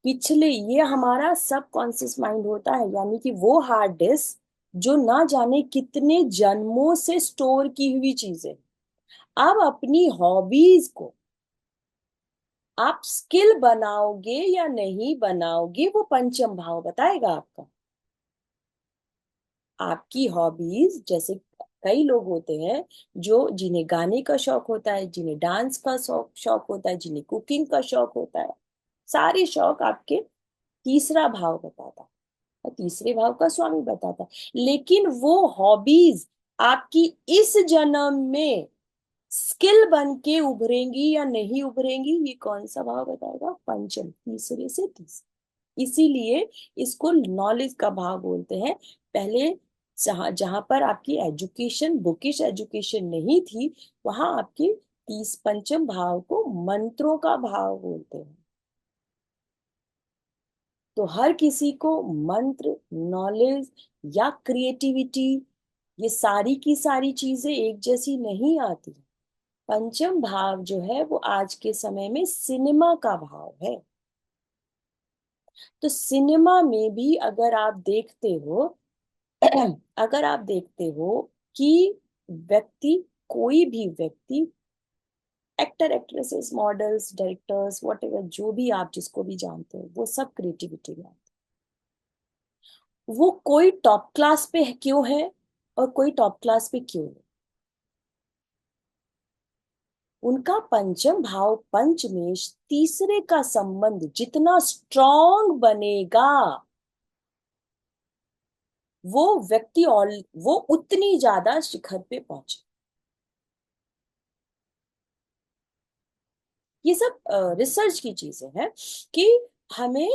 पिछले, ये हमारा सब कॉन्शियस माइंड होता है, यानी कि वो हार्ड डिस्क जो ना जाने कितने जन्मों से स्टोर की हुई चीजें, अब अपनी हॉबीज को आप स्किल बनाओगे या नहीं बनाओगे वो पंचम भाव बताएगा आपका। आपकी हॉबीज, जैसे कई लोग होते हैं जो जिन्हें गाने का शौक होता है, जिन्हें डांस का शौक शौक होता है, जिन्हें कुकिंग का शौक होता है, सारे शौक आपके तीसरा भाव बताता है और तीसरे भाव का स्वामी बताता है। लेकिन वो हॉबीज आपकी इस जन्म में स्किल बन के उभरेंगी या नहीं उभरेंगी, ये कौन सा भाव बताएगा? पंचम, तीसरे से तीसरे। इसीलिए इसको नॉलेज का भाव बोलते हैं। पहले जहां जहां पर आपकी एजुकेशन, बुकिश एजुकेशन नहीं थी, वहां आपकी तीस पंचम भाव को मंत्रों का भाव बोलते हैं। तो हर किसी को मंत्र, नॉलेज या क्रिएटिविटी, ये सारी की सारी चीजें एक जैसी नहीं आती। पंचम भाव जो है वो आज के समय में सिनेमा का भाव है। तो सिनेमा में भी अगर आप देखते हो अगर आप देखते हो कि व्यक्ति, कोई भी व्यक्ति, actor, actresses, models, directors, what ever, जो भी आप जिसको भी जानते हो, वो सब क्रिएटिविटी में आते हैं। वो कोई टॉप क्लास पे क्यों है और कोई टॉप क्लास पे क्यों नहीं? उनका पंचम भाव पंचमेश तीसरे का संबंध जितना स्ट्रॉन्ग बनेगा, वो व्यक्ति और वो उतनी ज्यादा शिखर पे पहुंचे। ये सब रिसर्च की चीजें हैं कि हमें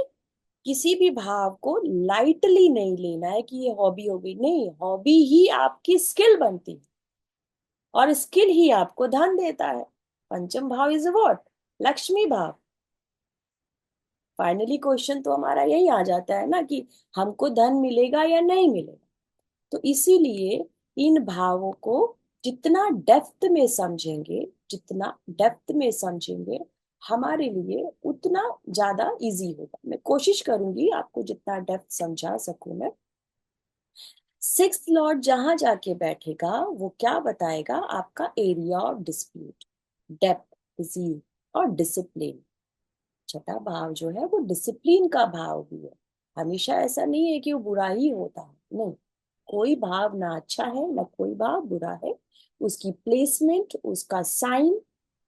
किसी भी भाव को लाइटली नहीं लेना है कि ये हॉबी हो गई। नहीं, हॉबी ही आपकी स्किल बनती है और स्किल ही आपको धन देता है। पंचम भाव इज व्हाट? लक्ष्मी भाव। फाइनली क्वेश्चन तो हमारा यही आ जाता है ना कि हमको धन मिलेगा या नहीं मिलेगा। तो इसीलिए इन भावों को जितना डेप्थ में समझेंगे, जितना डेप्थ में समझेंगे, हमारे लिए उतना ज्यादा इजी होगा। मैं कोशिश करूंगी आपको जितना डेप्थ समझा सकूं मैं। सिक्स्थ लॉर्ड जहां जाके बैठेगा वो क्या बताएगा? आपका area of dispute, depth, disease और डिसिप्लिन। छठा भाव जो है वो डिसिप्लिन का भाव भी है। हमेशा ऐसा नहीं है कि वो बुरा ही होता है, नहीं। कोई भाव ना अच्छा है ना कोई भाव बुरा है। उसकी प्लेसमेंट, उसका साइन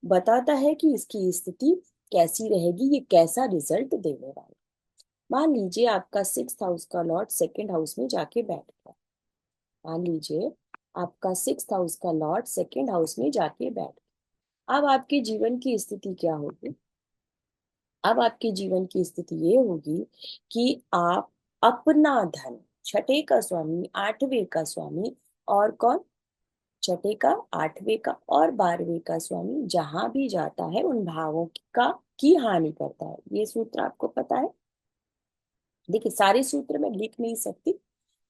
बताता है कि इसकी स्थिति कैसी रहेगी, ये कैसा रिजल्ट देने वाला। मान लीजिए आपका सिक्स्थ हाउस का लॉर्ड सेकंड हाउस में जाके बैठ गया। मान लीजिए आपका सिक्स्थ हाउस का लॉर्ड सेकंड हाउस में जाके बैठ गया। अब आपके जीवन की स्थिति क्या होगी? अब आपके जीवन की स्थिति ये होगी कि आप अपना धन, छठे का स्वामी, आठवें का स्वामी, और कौन? छठे का, आठवें का और बारहवें का स्वामी जहां भी जाता है उन भावों का की हानि करता है। ये सूत्र आपको पता है। देखिए, सारे सूत्र मैं लिख नहीं सकती।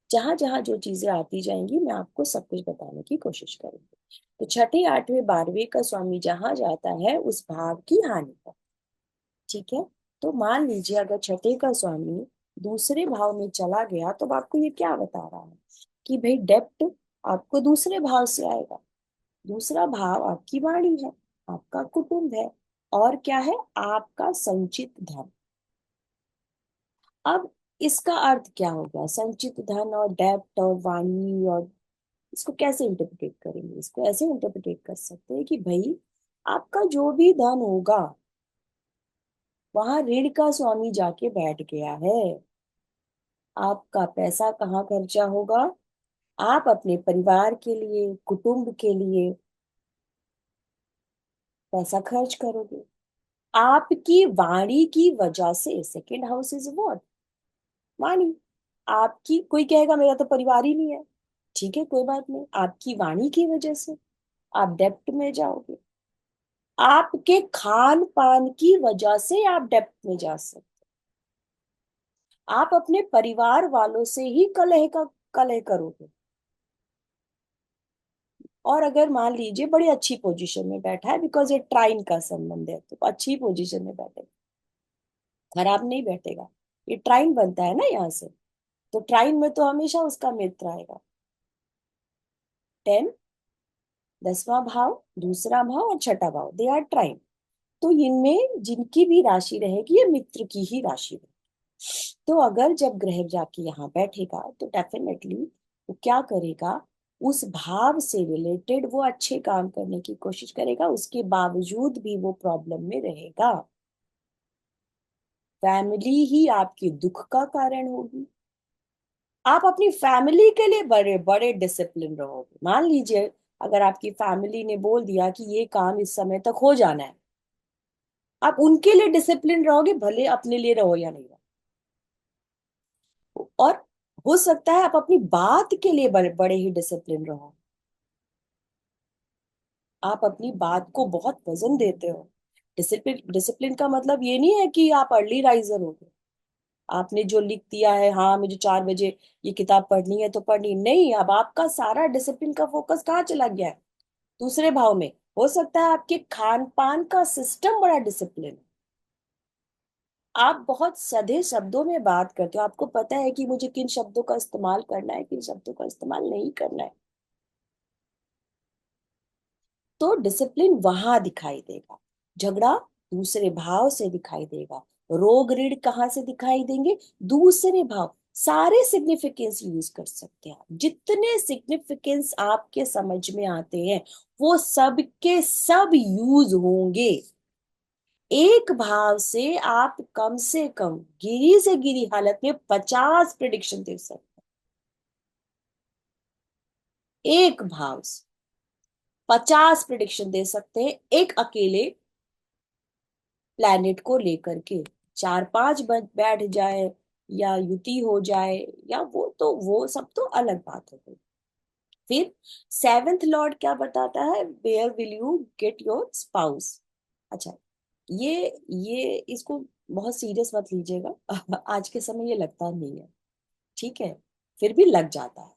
जहां जहां जो चीजें आती जाएंगी मैं आपको सब कुछ बताने की कोशिश करूंगी। तो छठे, आठवें, बारहवें का स्वामी जहां जाता है उस भाव की हानि करता है। ठीक है। तो मान लीजिए अगर छठे का स्वामी दूसरे भाव में चला गया तो आपको ये क्या बता रहा है कि भाई डेप्ट आपको दूसरे भाव से आएगा। दूसरा भाव आपकी वाणी है, आपका कुटुंब है, और क्या है? आपका संचित धन। अब इसका अर्थ क्या होगा? संचित धन और डेप्ट और वाणी, और इसको कैसे इंटरप्रेट करेंगे? इसको ऐसे इंटरप्रेट कर सकते हैं कि भाई आपका जो भी धन होगा वहां ऋण का स्वामी जाके बैठ गया है। आपका पैसा कहाँ खर्चा होगा? आप अपने परिवार के लिए, कुटुंब के लिए पैसा खर्च करोगे। आपकी वाणी की वजह से, सेकेंड हाउस इज व्हाट? वाणी। आपकी, कोई कहेगा मेरा तो परिवार ही नहीं है, ठीक है, कोई बात नहीं, आपकी वाणी की वजह से आप डेप्ट में जाओगे। आपके खान पान की वजह से आप डेप्ट में जा सकते। आप अपने परिवार वालों से ही कलह करोगे। और अगर मान लीजिए बड़ी अच्छी पोजीशन में बैठा है, बिकॉज ये ट्राइन का संबंध है, तो अच्छी पोजीशन में बैठेगा, खराब नहीं बैठेगा। ये ट्राइन बनता है ना यहाँ से, तो ट्राइन में तो हमेशा उसका मित्र आएगा। 10, 10वां भाव, दूसरा भाव और छठा भाव, दे आर ट्राइन। तो इनमें जिनकी भी राशि रहेगी ये मित्र की ही राशि रहेगी। तो अगर जब ग्रह जाके यहाँ बैठेगा तो डेफिनेटली वो क्या करेगा? उस भाव से रिलेटेड वो अच्छे काम करने की कोशिश करेगा, उसके बावजूद भी वो प्रॉब्लम में रहेगा। फैमिली ही आपके दुख का कारण होगी। आप अपनी फैमिली के लिए बड़े बड़े डिसिप्लिन रहोगे। मान लीजिए अगर आपकी फैमिली ने बोल दिया कि ये काम इस समय तक हो जाना है, आप उनके लिए डिसिप्लिन रहोगे, भले अपने लिए रहो या नहीं रहो। और हो सकता है आप अपनी बात के लिए बड़े बड़े ही डिसिप्लिन रहो। आप अपनी बात को बहुत वजन देते हो। डिसिप्लिन डिसिप्लिन का मतलब ये नहीं है कि आप अर्ली राइजर हो गए। आपने जो लिख दिया है, हाँ मुझे 4 बजे ये किताब पढ़नी है तो पढ़नी नहीं। अब आपका सारा डिसिप्लिन का फोकस कहाँ चला गया है? दूसरे भाव में। हो सकता है आपके खान पान का सिस्टम बड़ा डिसिप्लिन। आप बहुत सधे शब्दों में बात करते हो, आपको पता है कि मुझे किन शब्दों का इस्तेमाल करना है, किन शब्दों का इस्तेमाल नहीं करना है। तो डिसिप्लिन वहां दिखाई देगा। झगड़ा दूसरे भाव से दिखाई देगा। रोग ऋण कहाँ से दिखाई देंगे? दूसरे भाव। सारे सिग्निफिकेंस यूज कर सकते हैं आप, जितने सिग्निफिकेंस आपके समझ में आते हैं वो सब के सब यूज होंगे। एक भाव से आप कम से कम गिरी से गिरी हालत में 50 प्रिडिक्शन दे सकते हैं। एक भाव से 50 प्रिडिक्शन दे सकते हैं, एक अकेले प्लैनेट को लेकर के। चार पांच बैठ जाए या युति हो जाए, या वो सब तो अलग बात हो गई। फिर सेवेंथ लॉर्ड क्या बताता है? Where will you get your spouse. अच्छा, ये इसको बहुत सीरियस मत लीजिएगा। आज के समय ये लगता नहीं है, ठीक है? फिर भी लग जाता है।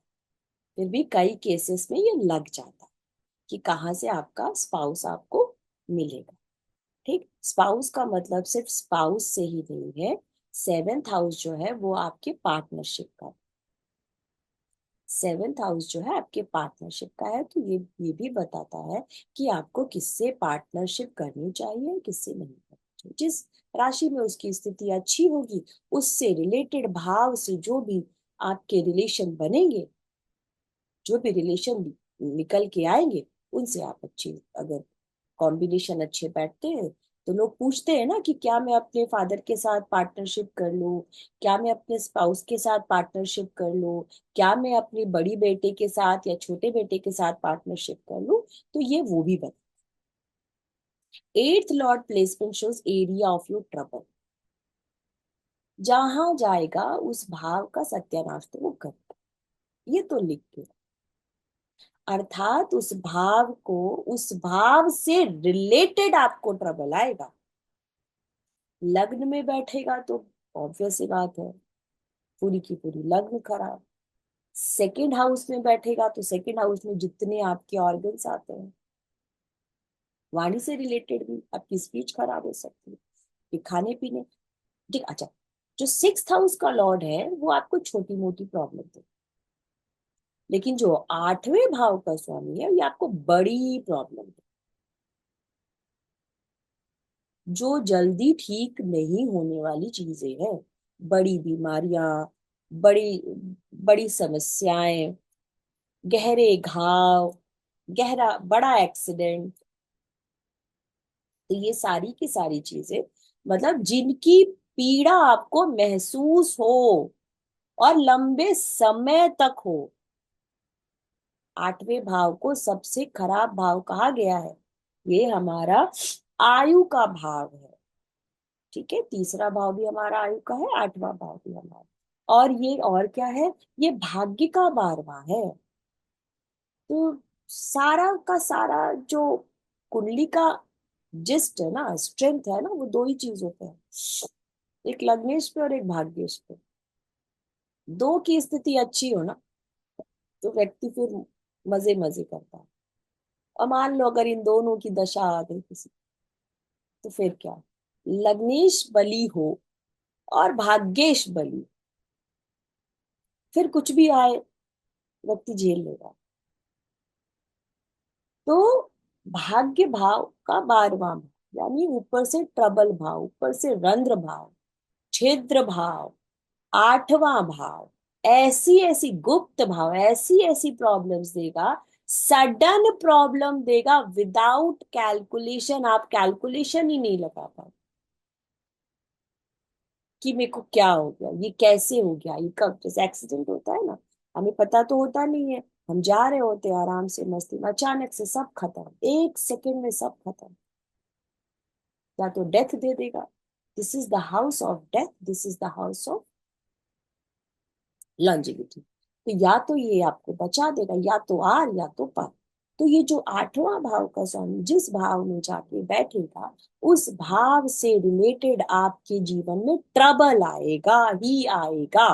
फिर भी कई केसेस में ये लग जाता है कि कहाँ से आपका स्पाउस आपको मिलेगा। ठीक, स्पाउस का मतलब सिर्फ स्पाउस से ही नहीं है। सेवेंथ हाउस जो है वो आपके पार्टनरशिप का। सेवेंथ हाउस जो है आपके पार्टनरशिप का है, तो ये भी बताता है कि आपको किससे पार्टनरशिप करनी चाहिए, किससे नहीं करनी चाहिए। जिस राशि में उसकी स्थिति अच्छी होगी, उससे रिलेटेड भाव से जो भी आपके रिलेशन बनेंगे, जो भी रिलेशन निकल के आएंगे, उनसे आप अच्छे, अगर कॉम्बिनेशन अच्छे बैठते हैं तो लोग पूछते हैं ना कि क्या मैं अपने फादर के साथ पार्टनरशिप कर लूं, क्या मैं अपने स्पाउस के साथ पार्टनरशिप कर लूं, क्या मैं अपने बड़ी बेटे के साथ या छोटे बेटे के साथ पार्टनरशिप कर लूं। तो ये वो भी बता। Eighth Lord placement shows area of your trouble. जहां जाएगा उस भाव का सत्यानाश तो वो करेगा। ये तो लिख के, अर्थात उस भाव को, उस भाव से रिलेटेड आपको ट्रबल आएगा। लग्न में बैठेगा तो ऑब्वियस सी बात है, पूरी की पूरी लग्न खराब। सेकंड हाउस में बैठेगा तो सेकंड हाउस में जितने आपके ऑर्गन्स आते हैं, वाणी से रिलेटेड भी आपकी स्पीच खराब हो सकती है, ये खाने पीने। ठीक, अच्छा। जो सिक्स्थ हाउस का लॉर्ड है वो आपको छोटी मोटी प्रॉब्लम दे, लेकिन जो आठवें भाव का स्वामी है ये आपको बड़ी प्रॉब्लम दे, जो जल्दी ठीक नहीं होने वाली चीजें हैं। बड़ी बीमारियां, बड़ी बड़ी समस्याएं, गहरे घाव, गहरा बड़ा एक्सीडेंट। तो ये सारी की सारी चीजें, मतलब जिनकी पीड़ा आपको महसूस हो और लंबे समय तक हो। आठवें भाव को सबसे खराब भाव कहा गया है। ये हमारा आयु का भाव है, ठीक है? तीसरा भाव भी हमारा आयु का है, आठवां भाव भी हमारा। और ये और क्या है? ये भाग्य का 12वां है। तो सारा का सारा जो कुंडली का जिस्ट है ना, स्ट्रेंथ है ना, वो दो ही चीजों पे है, एक लग्नेश पे और एक भाग्येश पे। दो की स्थिति अच्छी हो ना, तो व्यक्ति फिर मजे मजे करता है। और मान लो अगर इन दोनों की दशा आ गई किसी, तो फिर क्या? लग्नेश बली हो और भाग्येश बली, फिर कुछ भी आए व्यक्ति झेल लेगा। तो भाग्य भाव का 12वां भाव, यानी ऊपर से ट्रबल भाव, ऊपर से रंध्र भाव, छिद्र भाव, आठवां भाव, ऐसी ऐसी गुप्त भाव, ऐसी ऐसी प्रॉब्लम्स देगा। सडन प्रॉब्लम देगा विदाउट कैलकुलेशन, आप कैलकुलेशन ही नहीं लगा पाओ। कि मेरे को क्या हो गया, ये कैसे हो गया, ये कब, जैसे एक्सीडेंट होता है ना, हमें पता तो होता नहीं है, हम जा रहे होते हैं आराम से मस्ती में, अचानक से सब खत्म, 1 सेकंड में सब खत्म। या तो डेथ दे देगा, this is the house of death, this is the house of longevity. तो या तो ये आपको बचा देगा, या तो आर या तो पर। तो ये जो 8वां भाव का स्वामी जिस भाव में जाके बैठेगा, उस भाव से रिलेटेड आपके जीवन में ट्रबल आएगा ही आएगा।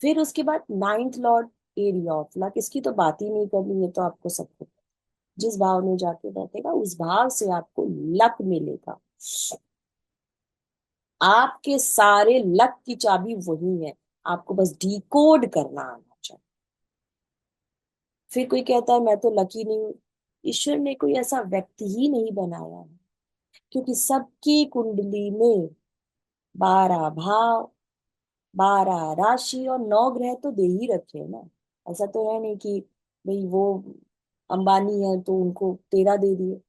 फिर उसके बाद 9th Lord, area of luck, इसकी तो बात ही नहीं करनी है, तो आपको सब कुछ, जिस भाव में जाके बैठेगा उस भाव से आपको लक मिलेगा। आपके सारे लक की चाबी वही है, आपको बस डिकोड करना आना चाहिए। फिर कोई कहता है मैं तो लकी नहीं हूं, ईश्वर ने कोई ऐसा व्यक्ति ही नहीं बनाया है, क्योंकि सबकी कुंडली में 12 भाव, 12 राशि और 9 ग्रह तो दे ही रखे हैं ना। ऐसा तो है नहीं कि भाई वो अंबानी है तो उनको 13 दे दिए,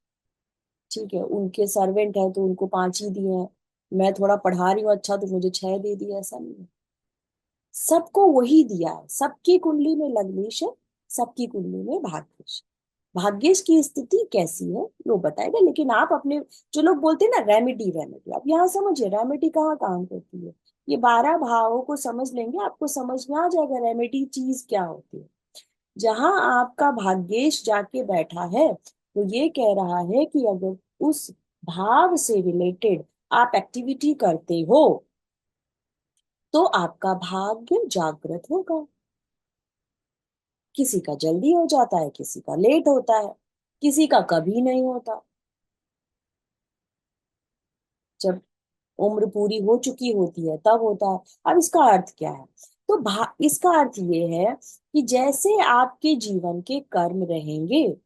ठीक है, उनके सर्वेंट है तो उनको 5 ही दिए हैं, मैं थोड़ा पढ़ा रही हूँ अच्छा तो मुझे 6 दे दिए, ऐसा नहीं है। सबको वही दिया है, सबकी कुंडली में लग्नेश है, सबकी कुंडली में भाग्येश। भाग्येश की स्थिति कैसी है वो बताएगा, लेकिन आप अपने, जो लोग बोलते हैं ना रेमेडी रेमेडी, आप यहाँ समझिए रेमेडी कहाँ काम करती है। ये 12 भावों को समझ लेंगे, आपको समझ में आ जाएगा रेमेडी चीज क्या होती है। जहां आपका भाग्येश जाके बैठा है, वो ये कह रहा है कि अगर उस भाव से रिलेटेड आप एक्टिविटी करते हो तो आपका भाग्य जागृत होगा। किसी का जल्दी हो जाता है, किसी का लेट होता है, किसी का कभी नहीं होता। जब उम्र पूरी हो चुकी होती है तब होता है। अब इसका अर्थ क्या है? तो इसका अर्थ ये है कि जैसे आपके जीवन के कर्म रहेंगे,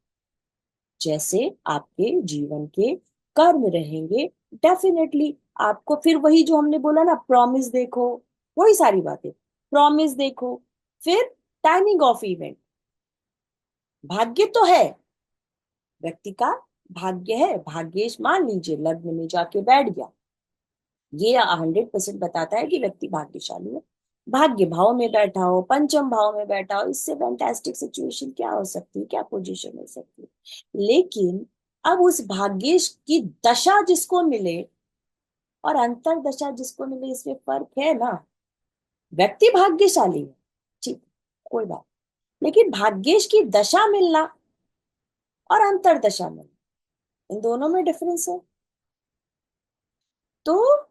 जैसे आपके जीवन के कर्म रहेंगे, डेफिनेटली आपको फिर वही जो हमने बोला ना, प्रॉमिस देखो, वही सारी बातें, प्रॉमिस देखो, फिर टाइमिंग ऑफ इवेंट। भाग्य तो है, व्यक्ति का भाग्य है, भाग्येश मान लीजिए लग्न में जाके बैठ गया, ये 100% बताता है कि व्यक्ति भाग्यशाली है। भाग्य भाव में बैठा हो, पंचम भाव में बैठा हो, इससे फैंटास्टिक सिचुएशन क्या हो सकती है, क्या पोजीशन हो सकती है। लेकिन अब उस भाग्येश की दशा जिसको मिले और अंतर दशा जिसको मिले, इसमें फर्क है ना। व्यक्ति भाग्यशाली है, ठीक, कोई बात, लेकिन भाग्येश की दशा मिलना और अंतर दशा मिलना, इन दोनों में डिफरेंस है। तो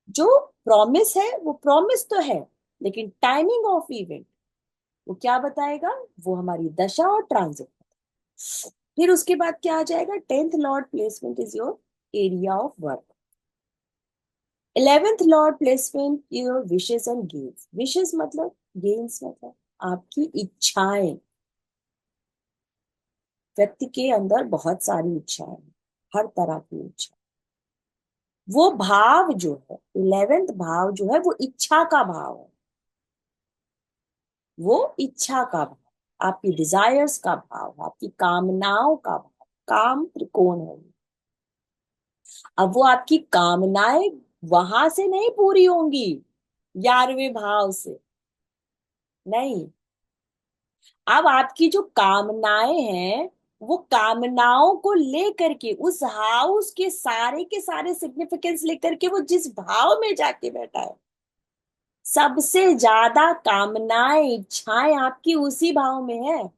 जो प्रॉमिस है वो प्रॉमिस तो है, लेकिन टाइमिंग ऑफ इवेंट वो क्या बताएगा, वो हमारी दशा और ट्रांजिट। फिर उसके बाद क्या आ जाएगा, 10th Lord placement is your area of work. 11th Lord placement your wishes and gains. Wishes मतलब, गेन्स मतलब आपकी इच्छाएं। व्यक्ति के अंदर बहुत सारी इच्छाएं, हर तरह की इच्छा। वो भाव जो है, 11th भाव जो है वो इच्छा का भाव है, वो इच्छा का भाव, आपकी डिजायर्स का भाव, आपकी कामनाओं का भाव, काम त्रिकोण है। अब वो आपकी कामनाएं वहां से नहीं पूरी होंगी, 11वें भाव से नहीं। अब आपकी जो कामनाएं हैं, वो कामनाओं को लेकर के उस हाउस के सारे सिग्निफिकेंस लेकर के वो जिस भाव में जाके बैठा है, सबसे ज्यादा कामनाएं इच्छाएं आपकी उसी भाव में है,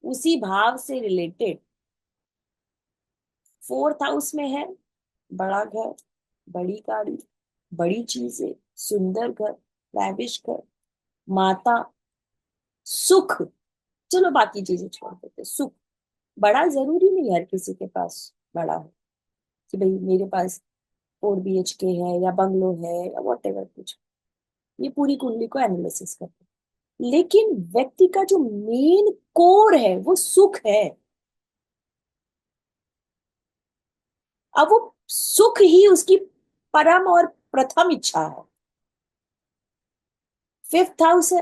उसी भाव से रिलेटेड। 4th हाउस में है बड़ा घर, बड़ी गाड़ी, बड़ी चीजें, सुंदर घर, लाविश घर, माता, सुख। चलो बाकी चीजें छोड़ देते, सुख। बड़ा जरूरी नहीं हर किसी के पास बड़ा हो, कि भाई मेरे पास 4 BHK है या बंगलो है या वॉट एवर कुछ। ये पूरी कुंडली को एनालिसिस करते हैं। लेकिन व्यक्ति का जो मेन कोर है वो सुख है। अब वो सुख ही उसकी परम और प्रथम इच्छा है। 5th हाउस है,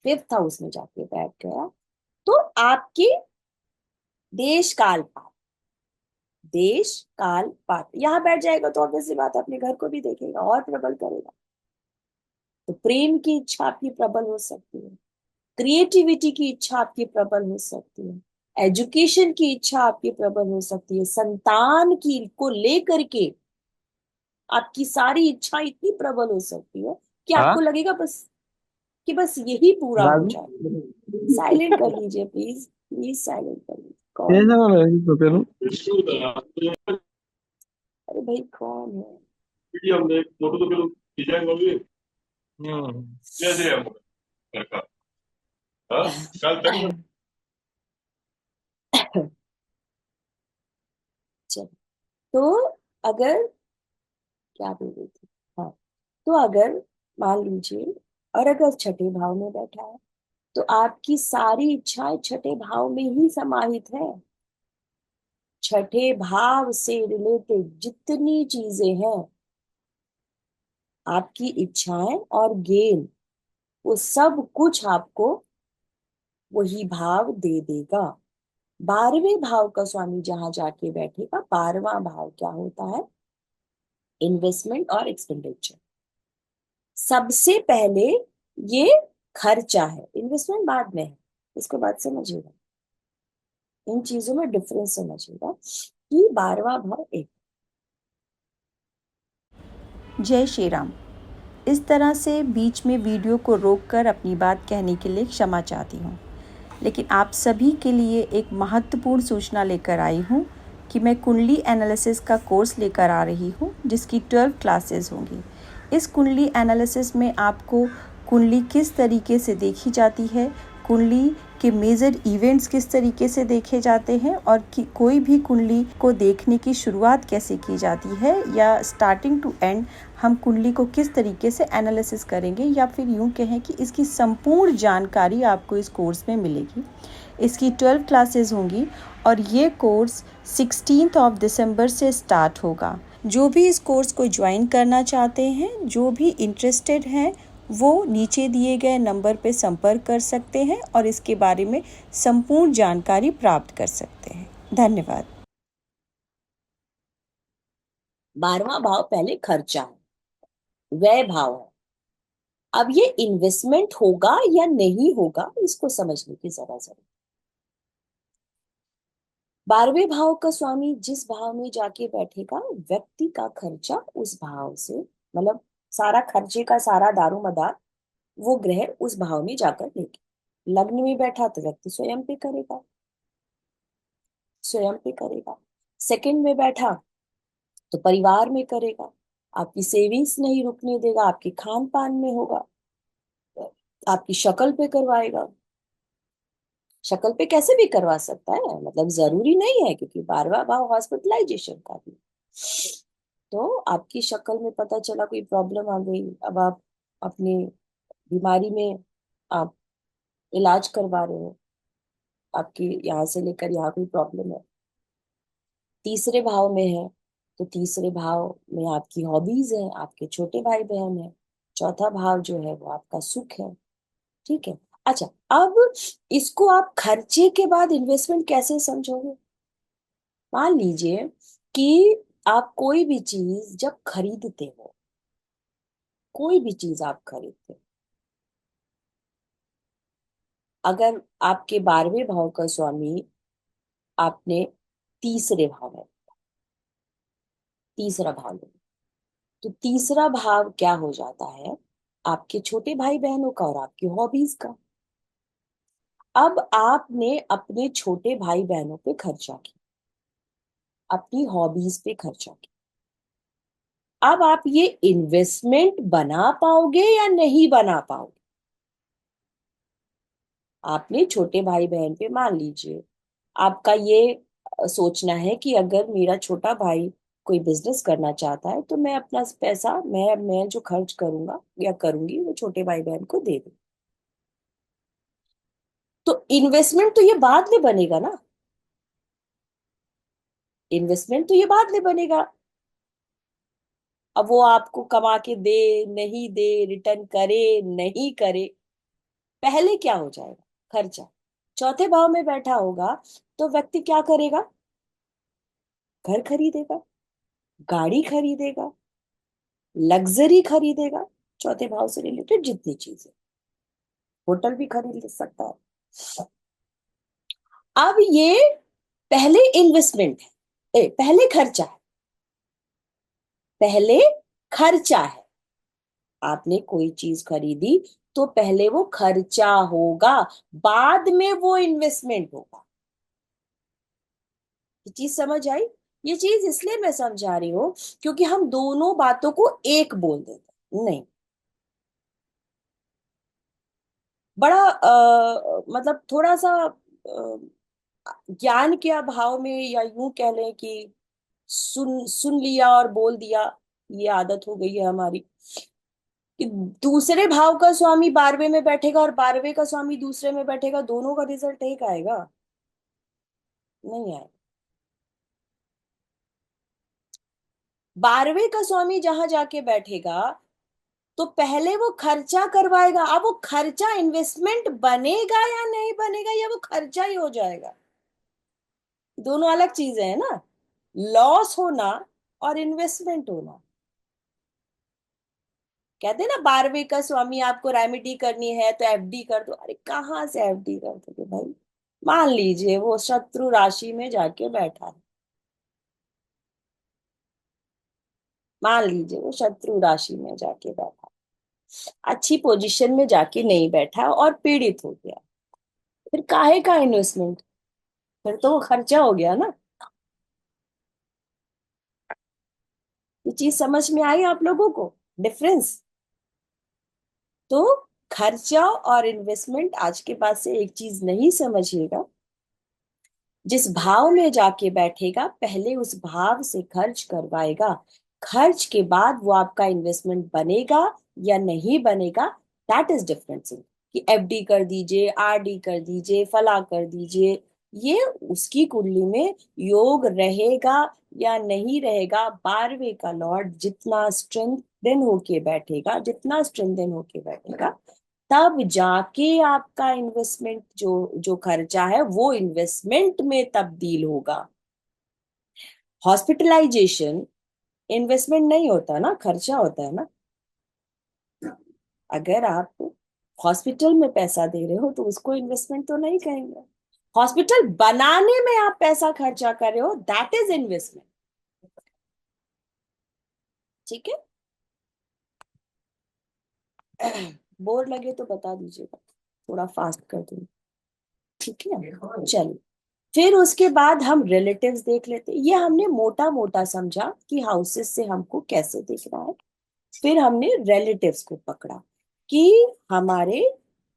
5th हाउस में जाके बैठ गया तो आपके देश काल पाल, देश काल पात्र, यहाँ बैठ जाएगा तो ऑब्वियस सी बात है अपने घर को भी देखेगा और प्रबल करेगा। तो प्रेम की इच्छा आपकी प्रबल हो सकती है, क्रिएटिविटी की इच्छा आपकी प्रबल हो सकती है, एजुकेशन की इच्छा आपकी प्रबल हो सकती है, संतान की को लेकर के आपकी सारी इच्छा इतनी प्रबल हो सकती है कि हाँ आपको लगेगा बस कि बस यही पूरा हो राजू जाए। साइलेंट कर लीजिए प्लीज, प्लीज साइलेंट कर लीजिए। कौन कैसे है? बोल रहे तो करूँ। अरे भाई कौन है? चलो, तो अगर, क्या बोल रही थी, हाँ, तो अगर मान लीजिए, और अगर छठे भाव में बैठा है तो आपकी सारी इच्छाएं छठे भाव में ही समाहित है। छठे भाव से रिलेटेड जितनी चीजें हैं, आपकी इच्छाएं और गेन, वो सब कुछ आपको वही भाव दे देगा। 12वें भाव का स्वामी जहां जाके बैठेगा, 12वां भाव क्या होता है? इन्वेस्टमेंट और एक्सपेंडिचर। सबसे पहले ये खर्चा है, इन्वेस्टमेंट बाद में है, इसको बात समझिएगा। इन चीजों में डिफरेंस समझिएगा कि 12वां भाव एक। जय श्री राम। इस तरह से बीच में वीडियो को रोककर अपनी बात कहने के लिए क्षमा चाहती हूँ, लेकिन आप सभी के लिए एक महत्वपूर्ण सूचना लेकर आई हूँ कि मैं कुंडली एनालिसिस का कोर्स लेकर आ रही हूँ, जिसकी 12 क्लासेस होंगी। इस कुंडली एनालिसिस में आपको कुंडली किस तरीके से देखी जाती है, कुंडली के मेजर इवेंट्स किस तरीके से देखे जाते हैं, और कि कोई भी कुंडली को देखने की शुरुआत कैसे की जाती है, या स्टार्टिंग टू एंड हम कुंडली को किस तरीके से एनालिसिस करेंगे, या फिर यूँ कहें कि इसकी संपूर्ण जानकारी आपको इस कोर्स में मिलेगी। इसकी 12 क्लासेस होंगी और ये कोर्स 16 दिसंबर से स्टार्ट होगा। जो भी इस कोर्स को ज्वाइन करना चाहते हैं, जो भी इंटरेस्टेड हैं, वो नीचे दिए गए नंबर पर संपर्क कर सकते हैं और इसके बारे में संपूर्ण जानकारी प्राप्त कर सकते हैं। धन्यवाद। 12वां भाव पहले खर्चा है, व्यय भाव है। अब ये इन्वेस्टमेंट होगा या नहीं होगा, इसको समझने की जरा जरूरत। 12वें भाव का स्वामी जिस भाव में जाके बैठेगा, व्यक्ति का खर्चा उस भाव से, मतलब सारा खर्चे का सारा दारोमदार वो ग्रह उस भाव में जाकर लेके। लग्न में बैठा तो व्यक्ति स्वयं पे करेगा, स्वयं पे करेगा। सेकंड में बैठा तो परिवार में करेगा, आपकी सेविंग्स नहीं रुकने देगा, आपके खान पान में होगा, आपकी शक्ल पे करवाएगा। शक्ल पे कैसे भी करवा सकता है, मतलब जरूरी नहीं है, क्योंकि 12वां भाव हॉस्पिटलाइजेशन का भी। तो आपकी शक्ल में पता चला कोई प्रॉब्लम आ गई, अब आप अपनी बीमारी में आप इलाज करवा रहे हो, आपकी यहाँ से लेकर यहाँ कोई प्रॉब्लम है, तीसरे भाव में है, तो तीसरे भाव में आपकी हॉबीज है, आपके छोटे भाई बहन है। चौथा भाव जो है वो आपका सुख है। ठीक है। अच्छा, अब इसको आप खर्चे के बाद इन्वेस्टमेंट कैसे समझोगे? मान लीजिए कि आप कोई भी चीज जब खरीदते हो, कोई भी चीज आप खरीदते हो, अगर आपके 12वें भाव का स्वामी आपने तीसरे भाव में, तीसरा भाव में, तो तीसरा भाव क्या हो जाता है? आपके छोटे भाई बहनों का और आपकी हॉबीज का। अब आपने अपने छोटे भाई बहनों पे खर्चा किया, अपनी हॉबीज पे खर्चा किया। अब आप ये इन्वेस्टमेंट बना पाओगे या नहीं बना पाओगे? आपने छोटे भाई बहन पे, मान लीजिए आपका ये सोचना है कि अगर मेरा छोटा भाई कोई बिजनेस करना चाहता है तो मैं अपना पैसा, मैं जो खर्च करूंगा या करूंगी वो छोटे भाई बहन को दे दूं। तो इन्वेस्टमेंट तो ये बाद में बनेगा ना, इन्वेस्टमेंट तो ये बाद में बनेगा। अब वो आपको कमा के दे, नहीं दे, रिटर्न करे, नहीं करे, पहले क्या हो जाएगा? खर्चा। चौथे भाव में बैठा होगा तो व्यक्ति क्या करेगा? घर खरीदेगा, गाड़ी खरीदेगा, लग्जरी खरीदेगा, चौथे भाव से रिलेटेड जितनी चीजें, होटल भी खरीद सकता है। अब ये पहले इन्वेस्टमेंट है, पहले खर्चा है, पहले खर्चा है। आपने कोई चीज खरीदी तो पहले वो खर्चा होगा, बाद में वो इन्वेस्टमेंट होगा। ये चीज समझ आई? ये चीज इसलिए मैं समझा रही हूं क्योंकि हम दोनों बातों को एक बोल देते हैं। नहीं, बड़ा मतलब थोड़ा सा ज्ञान के अभाव में, या यूं कह लें कि सुन सुन लिया और बोल दिया, ये आदत हो गई है हमारी कि दूसरे भाव का स्वामी 12वें में बैठेगा और 12वें का स्वामी दूसरे में बैठेगा, दोनों का रिजल्ट एक आएगा? नहीं आएगा। 12वें का स्वामी जहां जाके बैठेगा तो पहले वो खर्चा करवाएगा। अब वो खर्चा इन्वेस्टमेंट बनेगा या नहीं बनेगा, या वो खर्चा ही हो जाएगा। दोनों अलग चीजें हैं ना, लॉस होना और इन्वेस्टमेंट होना। कहते हैं ना 12वें का स्वामी आपको रेमेडी करनी है तो एफडी कर दो। अरे कहाँ से एफडी कर दोगे भाई? मान लीजिए वो शत्रु राशि में जाके बैठा है, मान लीजिए वो शत्रु राशि में जाके बैठा, अच्छी पोजीशन में जाके नहीं बैठा और पीड़ित हो गया, फिर काहे का इन्वेस्टमेंट? फिर तो वो खर्चा हो गया ना। ये चीज समझ में आई आप लोगों को, डिफरेंस? तो खर्चा और इन्वेस्टमेंट आज के बाद से एक चीज नहीं समझिएगा। जिस भाव में जाके बैठेगा पहले उस भाव से खर्च करवाएगा, खर्च के बाद वो आपका इन्वेस्टमेंट बनेगा या नहीं बनेगा, दैट इज डिफरेंट थिंग। कि एफडी कर दीजिए, आरडी कर दीजिए, फला कर दीजिए, ये उसकी कुंडली में योग रहेगा या नहीं रहेगा। 12वें का लॉर्ड जितना स्ट्रेंथन होके बैठेगा, जितना स्ट्रेंथन होके बैठेगा, तब जाके आपका इन्वेस्टमेंट जो जो खर्चा है वो इन्वेस्टमेंट में तब्दील होगा। हॉस्पिटलाइजेशन इन्वेस्टमेंट नहीं होता ना, खर्चा होता है ना। अगर आप हॉस्पिटल में पैसा दे रहे हो तो उसको इन्वेस्टमेंट तो नहीं कहेंगे। हॉस्पिटल बनाने में आप पैसा खर्चा कर रहे हो, दैट इज इन्वेस्टमेंट। ठीक है? बोर लगे तो बता दीजिएगा, थोड़ा फास्ट कर दूंगी। ठीक है, चलिए। फिर उसके बाद हम रिलेटिव्स देख लेते। ये हमने मोटा मोटा समझा कि हाउसेस से हमको कैसे देखना है। फिर हमने रिलेटिव्स को पकड़ा कि हमारे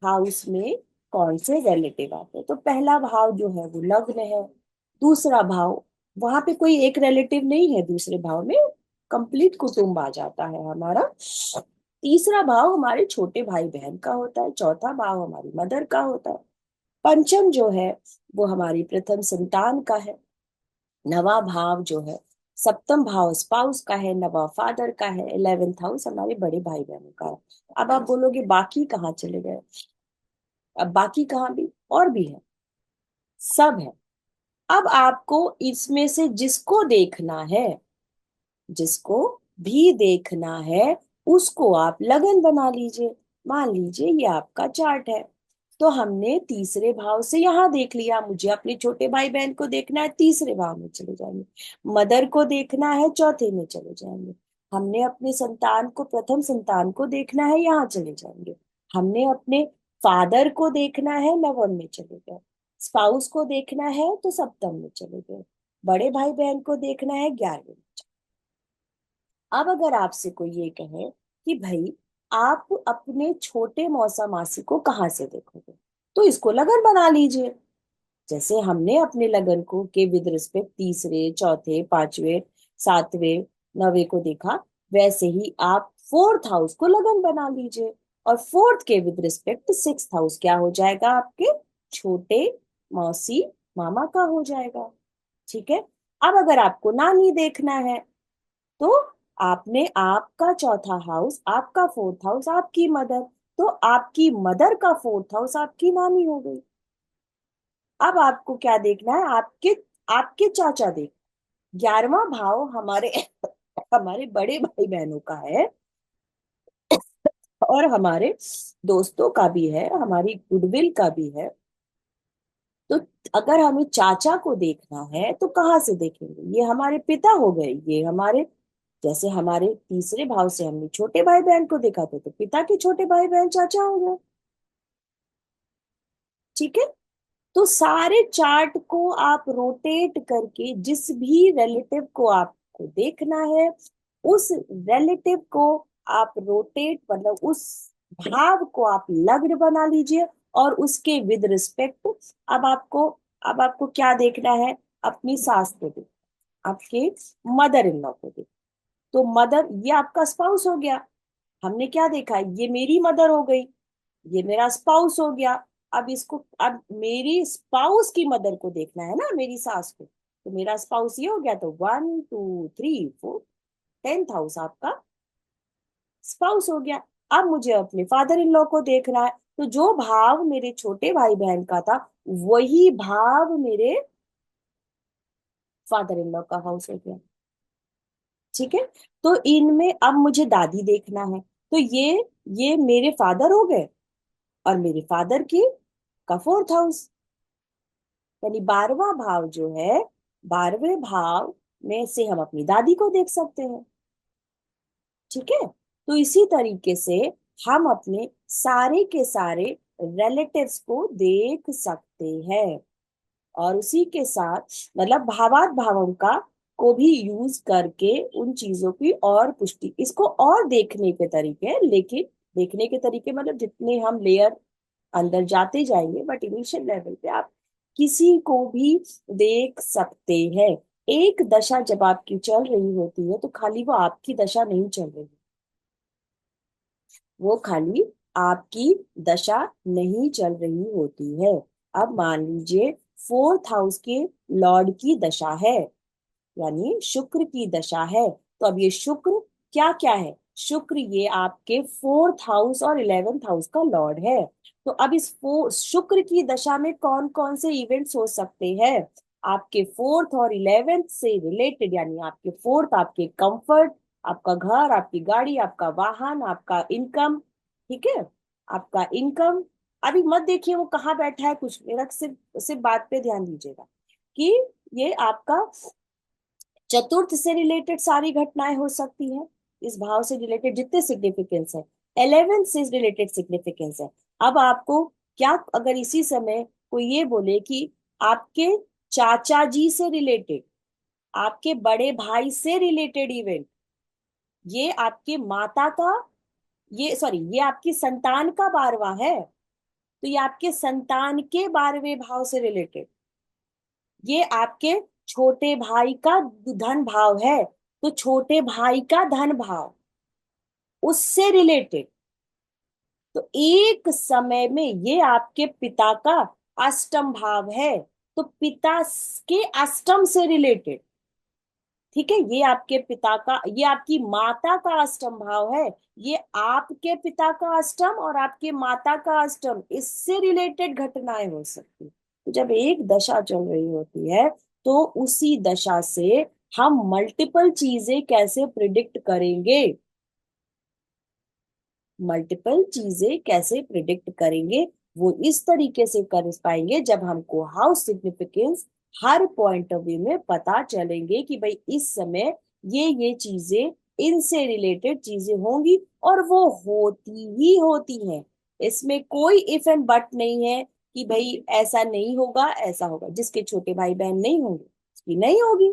हाउस में कौन से रिलेटिव आते हैं। तो पहला भाव जो है वो लग्न है। दूसरा भाव, वहां पे कोई एक रिलेटिव नहीं है, दूसरे भाव में कंप्लीट कुटुंब आ जाता है हमारा। तीसरा भाव हमारे छोटे भाई बहन का होता है। चौथा भाव हमारी मदर का होता है। पंचम जो है वो हमारी प्रथम संतान का है। नवा भाव जो है, सप्तम भाव स्पाउस का है, नवा फादर का है। 11th हाउस हमारे बड़े भाई बहनों का है। अब आप बोलोगे बाकी कहाँ चले गए? अब बाकी कहाँ भी और भी है, सब है। अब आपको इसमें से जिसको देखना है, जिसको भी देखना है, उसको आप लगन बना लीजिए। मान लीजिए ये आपका चार्ट है, तो हमने तीसरे भाव से यहां देख लिया। मुझे अपने छोटे भाई बहन को देखना है, तीसरे भाव में चले जाएंगे। मदर को देखना है, चौथे में चले जाएंगे। हमने अपने संतान को, प्रथम संतान को देखना है, यहाँ चले जाएंगे। हमने अपने फादर को देखना है, नवम में चले गए। स्पाउस को देखना है तो सप्तम में चले गए। बड़े भाई बहन को देखना है, 11वें में। अब अगर आपसे कोई ये कहे कि भाई आप अपने छोटे मौसा मासी को कहाँ से देखोगे, तो इसको लगन बना लीजिए। जैसे हमने अपने लगन को के विद रिस्पेक्ट तीसरे, चौथे, पांचवे, सातवें, नवे को देखा, वैसे ही आप 4th हाउस को लगन बना लीजिए। और 4th के विद रिस्पेक्ट 6th हाउस क्या हो जाएगा? आपके छोटे मौसी मामा का हो जाएगा। ठीक है? अब अगर आपको नानी देखना है तो आपने आपका चौथा हाउस, आपका 4th हाउस, आपकी मदर, तो आपकी मदर का 4th हाउस आपकी नानी हो गई। अब आपको क्या देखना है? आपके आपके चाचा देख, 11वां भाव हमारे हमारे बड़े भाई बहनों का है, और हमारे दोस्तों का भी है, हमारी गुडविल का भी है। तो अगर हमें चाचा को देखना है तो कहाँ से देखेंगे? ये हमारे पिता हो गए, ये हमारे, जैसे हमारे तीसरे भाव से हमने छोटे भाई बहन को देखा था, तो पिता के छोटे भाई बहन चाचा हो गए। ठीक है। तो सारे चार्ट को आप रोटेट करके जिस भी रिलेटिव को आपको देखना है, उस रिलेटिव को आप रोटेट, मतलब उस भाव को आप लग्न बना लीजिए, और उसके विद रिस्पेक्ट अब आपको अब आपको क्या देखना है? अपनी सास को देखो, आपके मदर इन लॉ को देखो। तो मदर, ये आपका स्पाउस हो गया। हमने क्या देखा? ये मेरी मदर हो गई, ये मेरा स्पाउस हो गया। अब इसको, अब मेरी स्पाउस की मदर को देखना है ना, मेरी सास को, तो मेरा स्पाउस ये हो गया। तो 1 2 3 4, 10th हाउस आपका स्पाउस हो गया। अब मुझे अपने फादर इन लॉ को देखना है, तो जो भाव मेरे छोटे भाई बहन का था, वही भाव मेरे फादर इन लॉ का हाउस हो गया। ठीक है। तो इनमें अब मुझे दादी देखना है, तो ये मेरे फादर हो गए, और मेरे फादर की का 4th हाउस, यानी 12वां भाव जो है, 12वें भाव में से हम अपनी दादी को देख सकते हैं। ठीक है। तो इसी तरीके से हम अपने सारे के सारे रिलेटिव्स को देख सकते हैं, और उसी के साथ मतलब भावार्थ भावों का को भी यूज करके उन चीजों की और पुष्टि, इसको और देखने के तरीके हैं, लेकिन देखने के तरीके मतलब जितने हम लेयर अंदर जाते जाएंगे, बट इनिशियल लेवल पे आप किसी को भी देख सकते हैं। एक दशा जब आपकी चल रही होती है, तो खाली वो आपकी दशा नहीं चल रही, वो खाली आपकी दशा नहीं चल रही होती है। अब मान लीजिए 4th हाउस के लॉर्ड की दशा है, यानी शुक्र की दशा है। तो अब ये शुक्र क्या क्या है? शुक्र ये आपके 4th हाउस और 11th हाउस का लॉर्ड है। तो अब इस शुक्र की दशा में कौन कौन से इवेंट्स हो सकते हैं? आपके 4th और 11th से रिलेटेड, यानी आपके 4th आपके कंफर्ट, आपका घर, आपकी गाड़ी, आपका वाहन, आपका इनकम। ठीक है। आपका इनकम, अभी मत देखिए वो कहाँ बैठा है, कुछ मेरा सिर्फ सिर्फ बात पे ध्यान दीजिएगा कि ये आपका चतुर्थ से रिलेटेड सारी घटनाएं हो सकती हैं, इस भाव से रिलेटेड जितने सिग्निफिकेंस है। 11th से रिलेटेड सिग्निफिकेंस है। अब आपको क्या, अगर इसी समय कोई ये बोले कि आपके चाचा जी से रिलेटेड, आपके बड़े भाई से रिलेटेड इवेंट, ये आपके माता का, ये सॉरी, ये आपकी संतान का 12वां है, तो ये आपके संतान के 12वें भाव से रिलेटेड, ये आपके छोटे भाई का धन भाव है, तो छोटे भाई का धन भाव उससे रिलेटेड। तो एक समय में ये आपके पिता का अष्टम भाव है, तो पिता के अष्टम से रिलेटेड। ठीक है। ये आपके पिता का, ये आपकी माता का अष्टम भाव है, ये आपके पिता का अष्टम और आपके माता का अष्टम, इससे रिलेटेड घटनाएं हो सकती। तो जब एक दशा चल रही होती है, तो उसी दशा से हम मल्टीपल चीजें कैसे प्रिडिक्ट करेंगे? मल्टीपल चीजें कैसे प्रिडिक्ट करेंगे? वो इस तरीके से कर पाएंगे जब हमको house significance her point of view में पता चलेंगे कि भाई इस समय ये चीजें, इनसे रिलेटेड चीजें होंगी, और वो होती ही होती हैं। इसमें कोई इफ एंड बट नहीं है कि भाई ऐसा नहीं होगा, ऐसा होगा। जिसके छोटे भाई बहन नहीं होंगे उसकी नहीं होगी।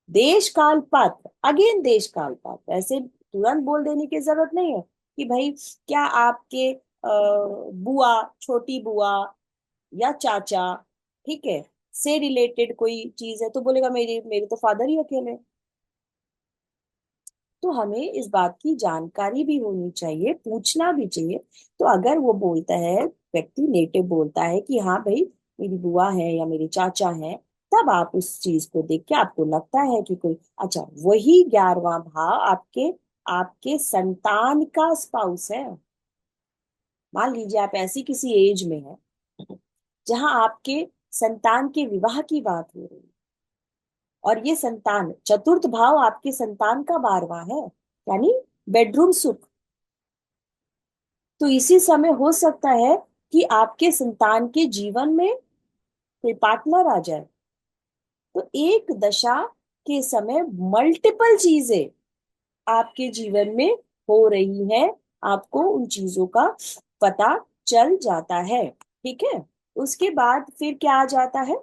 देश काल पात्र, अगेन देश काल पात्र, ऐसे तुरंत बोल देने की जरूरत नहीं है कि भाई क्या आपके बुआ, छोटी बुआ या चाचा, ठीक है, से रिलेटेड कोई चीज है, तो बोलेगा मेरे मेरे तो फादर ही अकेले। तो हमें इस बात की जानकारी भी होनी चाहिए, पूछना भी चाहिए। तो अगर वो बोलता है, व्यक्ति नेटिव बोलता है कि हाँ भाई मेरी बुआ है या मेरे चाचा है, तब आप उस चीज को देख के आपको लगता है कि कोई, अच्छा, वही 11वां भाव आपके आपके संतान का स्पाउस है। मान लीजिए आप ऐसी किसी एज में है जहां आपके संतान के विवाह की बात हो रही है, और ये संतान, चतुर्थ भाव आपके संतान का 12वां है, यानी बेडरूम सुख। तो इसी समय हो सकता है कि आपके संतान के जीवन में कोई पार्टनर आ जाए। तो एक दशा के समय मल्टीपल चीजें आपके जीवन में हो रही है, आपको उन चीजों का पता चल जाता है। ठीक है। उसके बाद फिर क्या आ जाता है?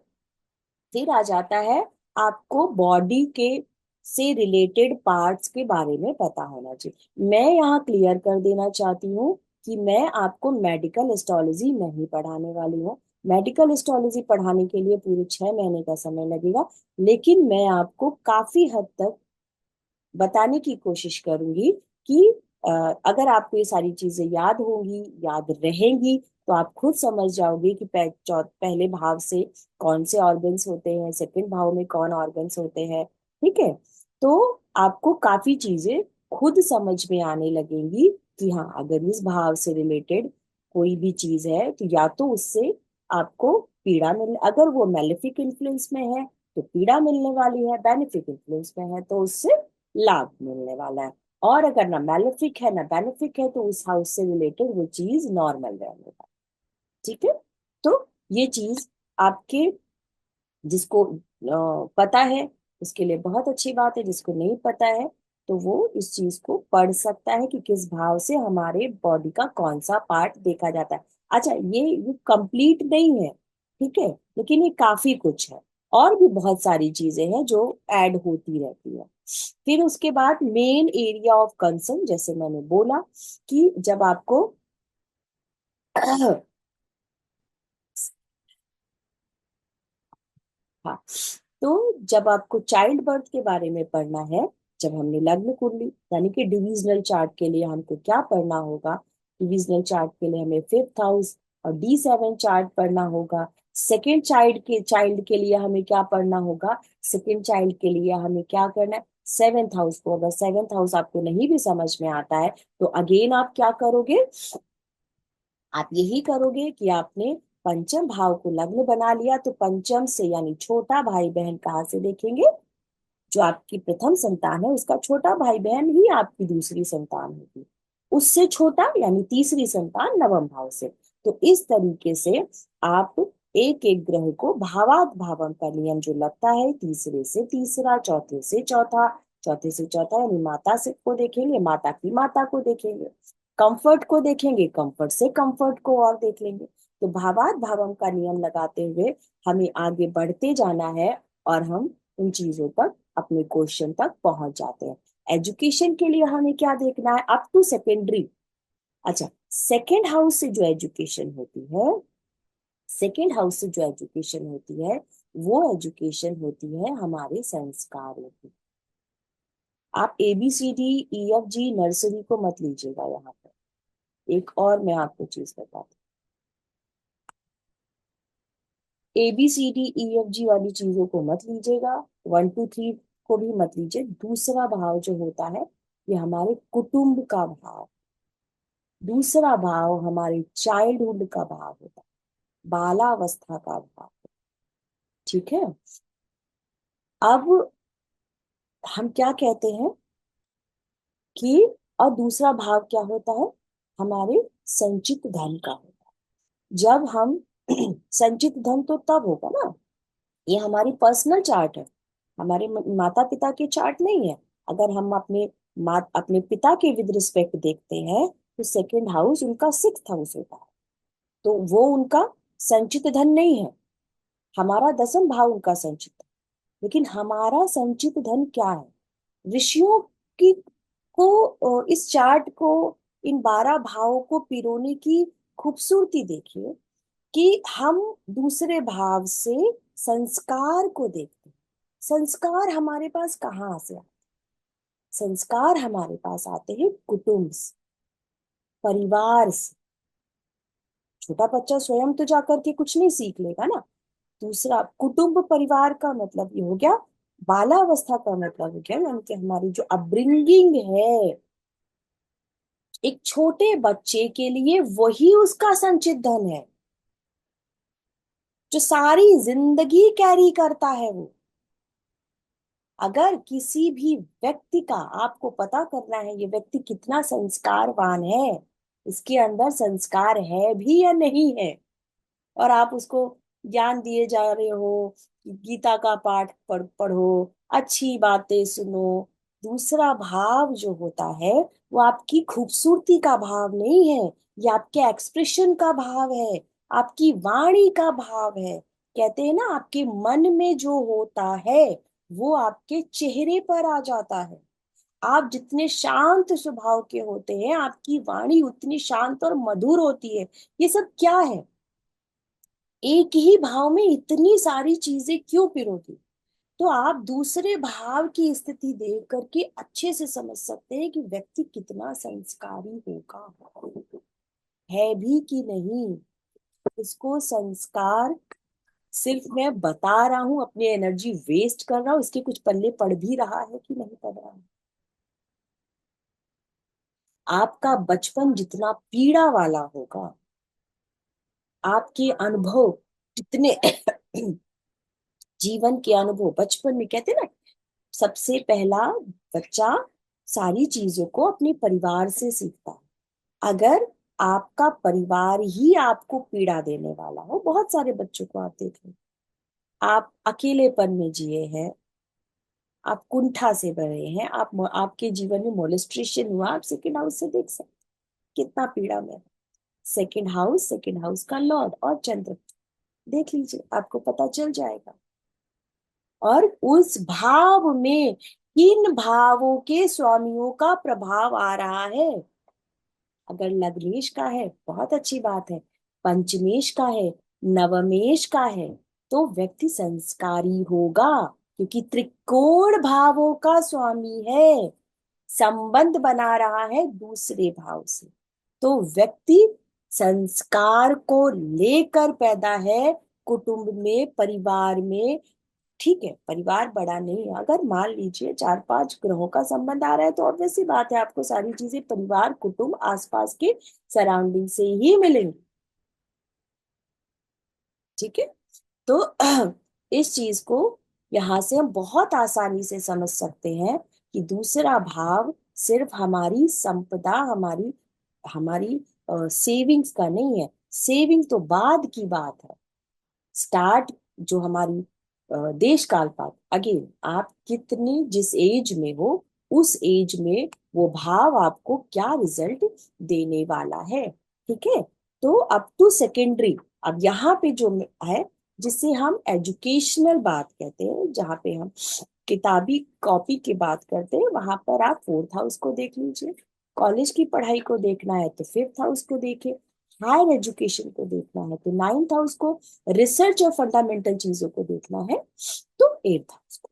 फिर आ जाता है आपको बॉडी के से रिलेटेड पार्ट्स के बारे में पता होना चाहिए। मैं यहाँ क्लियर कर देना चाहती हूँ कि मैं आपको मेडिकल एस्ट्रोलॉजी नहीं पढ़ाने वाली हूँ। मेडिकल एस्ट्रोलॉजी पढ़ाने के लिए पूरे 6 महीने का समय लगेगा, लेकिन मैं आपको काफी हद तक बताने की कोशिश करूंगी कि अ, अगर आपको ये सारी चीजें याद होंगी, याद रहेंगी, तो आप खुद समझ जाओगे कि पहले भाव से कौन से ऑर्गन्स होते हैं, सेकंड भाव में कौन ऑर्गन्स होते हैं। ठीक है। तो आपको काफी चीजें खुद समझ में आने लगेंगी कि हाँ, अगर इस भाव से रिलेटेड कोई भी चीज है तो या तो उससे आपको पीड़ा मिल, अगर वो मेलेफिक इन्फ्लुएंस में है तो पीड़ा मिलने वाली है, बेनिफिक इन्फ्लुएंस में है तो उससे लाभ मिलने वाला है। और अगर ना मैलेफिक है ना बेनिफिक है तो उस हाउस से रिलेटेड वो चीज नॉर्मल रहने वाली। ठीक है। तो ये चीज आपके, जिसको पता है उसके लिए बहुत अच्छी बात है, जिसको नहीं पता है तो वो इस चीज को पढ़ सकता है कि किस भाव से हमारे बॉडी का कौन सा पार्ट देखा जाता है। अच्छा, ये कंप्लीट नहीं है, ठीक है, लेकिन ये काफी कुछ है। और भी बहुत सारी चीजें हैं जो ऐड होती रहती है। फिर उसके बाद मेन एरिया ऑफ कंसर्न, जैसे मैंने बोला कि जब आपको हाँ, तो जब आपको चाइल्ड बर्थ के बारे में पढ़ना है, जब हमने लग्न कुंडली यानी कि डिविजनल चार्ट के लिए हमको क्या पढ़ना होगा, डिविजनल चार्ट के लिए हमें 5th हाउस और D7 चार्ट पढ़ना होगा। सेकेंड चाइल्ड के लिए हमें क्या पढ़ना होगा, सेकेंड चाइल्ड के लिए हमें क्या करना है, 7th हाउस को। अगर 7th हाउस आपको नहीं भी समझ में आता है तो अगेन आप क्या करोगे, आप यही करोगे कि आपने पंचम भाव को लग्न बना लिया तो पंचम से यानी छोटा भाई बहन कहाँ से देखेंगे, जो आपकी प्रथम संतान है उसका छोटा भाई बहन ही आपकी दूसरी संतान होगी। उससे छोटा यानी तीसरी संतान नवम भाव से। तो इस तरीके से आप एक एक ग्रह को भावात भावम का नियम जो लगता है, तीसरे से तीसरा, चौथे से चौथा, चौथे से चौथा यानी माता से को देखेंगे, माता की माता को देखेंगे, कंफर्ट को देखेंगे, कंफर्ट से कंफर्ट को और देख लेंगे। तो भावात भावम का नियम लगाते हुए हमें आगे बढ़ते जाना है और हम उन चीजों तक, अपने क्वेश्चन तक पहुंच जाते हैं। एजुकेशन के लिए हमें क्या देखना है, अप टू सेकेंडरी। अच्छा, सेकेंड हाउस से जो एजुकेशन होती है, सेकेंड हाउस से जो एजुकेशन होती है वो एजुकेशन होती है हमारे संस्कारों की। आप ABCD EFG नर्सरी को मत लीजिएगा यहाँ पर। एक और मैं आपको चीज बताती हूँ, ABCD EFG वाली चीजों को मत लीजिएगा, 1 2 3 को भी मत लीजिए। दूसरा भाव जो होता है ये हमारे कुटुंब का भाव, दूसरा भाव हमारे चाइल्डहुड का भाव होता है, बालावस्था का भाव। ठीक है। अब हम क्या कहते हैं कि, और दूसरा भाव क्या होता है, हमारे संचित धन का होता है। जब हम संचित धन तो तब होगा ना, ये हमारी पर्सनल चार्ट है, हमारे माता पिता के चार्ट नहीं है। अगर हम अपने पिता के विद रिस्पेक्ट देखते हैं तो सेकंड हाउस उनका 6th हाउस होता है, तो वो उनका संचित धन नहीं है, हमारा दसम भाव उनका संचित धन। लेकिन हमारा संचित धन क्या है, ऋषियों की इस चार्ट को, इन 12 भावों को पिरोने की खूबसूरती देखिए कि हम दूसरे भाव से संस्कार को देखते हैं। संस्कार हमारे पास कहाँ से आते, संस्कार हमारे पास आते हैं कुटुंब से, परिवार से। छोटा बच्चा स्वयं तो जाकर के कुछ नहीं सीख लेगा ना। दूसरा, कुटुंब परिवार का मतलब ये हो गया, बालावस्था का मतलब हो गया यानी कि हमारी जो अपब्रिंगिंग है, एक छोटे बच्चे के लिए वही उसका संचित धन है, जो सारी जिंदगी कैरी करता है वो। अगर किसी भी व्यक्ति का आपको पता करना है ये व्यक्ति कितना संस्कारवान है, इसके अंदर संस्कार है भी या नहीं है, और आप उसको ज्ञान दिए जा रहे हो कि गीता का पाठ पढ़ो, अच्छी बातें सुनो। दूसरा भाव जो होता है वो आपकी खूबसूरती का भाव नहीं है, ये आपके एक्सप्रेशन का भाव है, आपकी वाणी का भाव है। कहते हैं ना, आपके मन में जो होता है वो आपके चेहरे पर आ जाता है। आप जितने शांत स्वभाव के होते हैं, आपकी वाणी उतनी शांत और मधुर होती है। ये सब क्या है? एक ही भाव में इतनी सारी चीजें क्यों पिरोती? तो आप दूसरे भाव की स्थिति देख करके अच्छे से समझ सकते हैं कि व्यक्ति कितना संस्कारी होगा, है भी कि नहीं। इसको संस्कार सिर्फ मैं बता रहा हूं, अपनी एनर्जी वेस्ट कर रहा हूं, इसके कुछ पल्ले पड़ भी रहा है कि नहीं पड़ रहा है? आपका बचपन जितना पीड़ा वाला होगा, आपके अनुभव जितने जीवन के अनुभव बचपन में, कहते हैं ना, सबसे पहला बच्चा सारी चीजों को अपने परिवार से सीखता है। अगर आपका परिवार ही आपको पीड़ा देने वाला हो, बहुत सारे बच्चों को आप देख लें, आप अकेलेपन में जिए हैं, आप कुंठा से बने हैं, आपके जीवन में मोलेस्ट्रेशन हुआ, आप सेकेंड हाउस से देख सकते हैं कितना पीड़ा में है। सेकेंड हाउस का लॉर्ड और चंद्र, देख लीजिए, आपको पता चल जाएगा। और उस भाव में किन भावों के स्वामियों का प्रभाव आ रहा है? अगर लग्नेश का है, बहुत अच्छी बात है। पंचमेश का है, नवमेश का है, तो व्यक्ति संस्कारी होगा, क्योंकि त्रिकोण भावों का स्वामी है, संबंध बना रहा है दूसरे भाव से। तो व्यक्ति संस्कार को लेकर पैदा है, कुटुंब में, परिवार में। ठीक है, परिवार बड़ा नहीं है, अगर मान लीजिए 4-5 ग्रहों का संबंध आ रहा है तो ऑब्वियस सी बात है, आपको सारी चीजें परिवार, कुटुंब, आसपास के सराउंडिंग से ही मिलेंगी। ठीक है, तो इस चीज को यहां से हम बहुत आसानी से समझ सकते हैं कि दूसरा भाव सिर्फ हमारी संपदा, हमारी हमारी सेविंग्स का नहीं है। सेविंग तो बाद की बात है। स्टार्ट जो हमारी देश काल पात, अगेन आप कितने जिस एज में हो, उस एज में वो भाव आपको क्या रिजल्ट देने वाला है। ठीक है, तो अप टू सेकेंडरी, अब यहाँ पे जो है, जिसे हम एजुकेशनल बात कहते हैं, जहाँ पे हम किताबी कॉपी की बात करते हैं, वहां पर आप फोर्थ हाउस को देख लीजिए। कॉलेज की पढ़ाई को देखना है तो फिफ्थ हाउस को देखे, हायर एजुकेशन को देखना है तो नाइन्थ हाउस को, रिसर्च और फंडामेंटल चीजों को देखना है तो एट्थ हाउस को।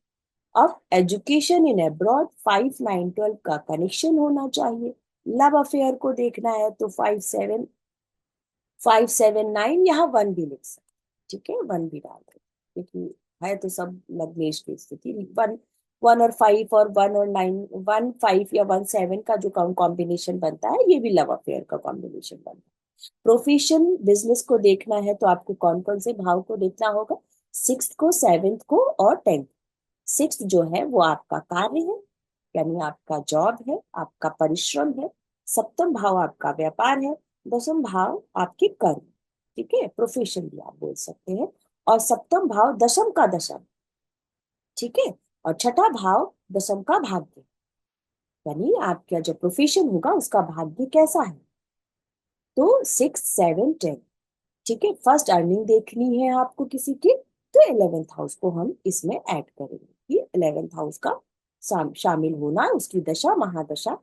अब एजुकेशन इन अब्रॉड 5-9-12 का कनेक्शन होना चाहिए। लव अफेयर को देखना है तो 5-7-9, यहाँ 1 भी लिख सकते। ठीक है, 1 भी डाल दो, क्योंकि है तो सब लग्नेश की स्थिति। 1 1 और 5 और 1 और 9, 1 5 या 1 7 का जो कॉम्बिनेशन बनता है, ये भी लव अफेयर का कॉम्बिनेशन बनता है। प्रोफेशन, बिजनेस को देखना है तो आपको कौन कौन से भाव को देखना होगा? 6th को, 7th को और 10th। 6th जो है वो आपका कार्य है, यानी आपका जॉब है, आपका परिश्रम है। सप्तम भाव आपका व्यापार है। दसम भाव आपके कर्म। ठीक है, प्रोफेशन भी आप बोल सकते हैं। और सप्तम भाव दशम का दशम। ठीक है, और छठा भाव दशम का भाग्य, यानी आपका जो प्रोफेशन होगा उसका भाग्य कैसा है। तो 6 7 10। ठीक है, फर्स्ट अर्निंग देखनी है आपको किसी की, तो 11th हाउस को हम इसमें ऐड करेंगे कि 11th हाउस का शामिल होना, उसकी दशा, महादशा,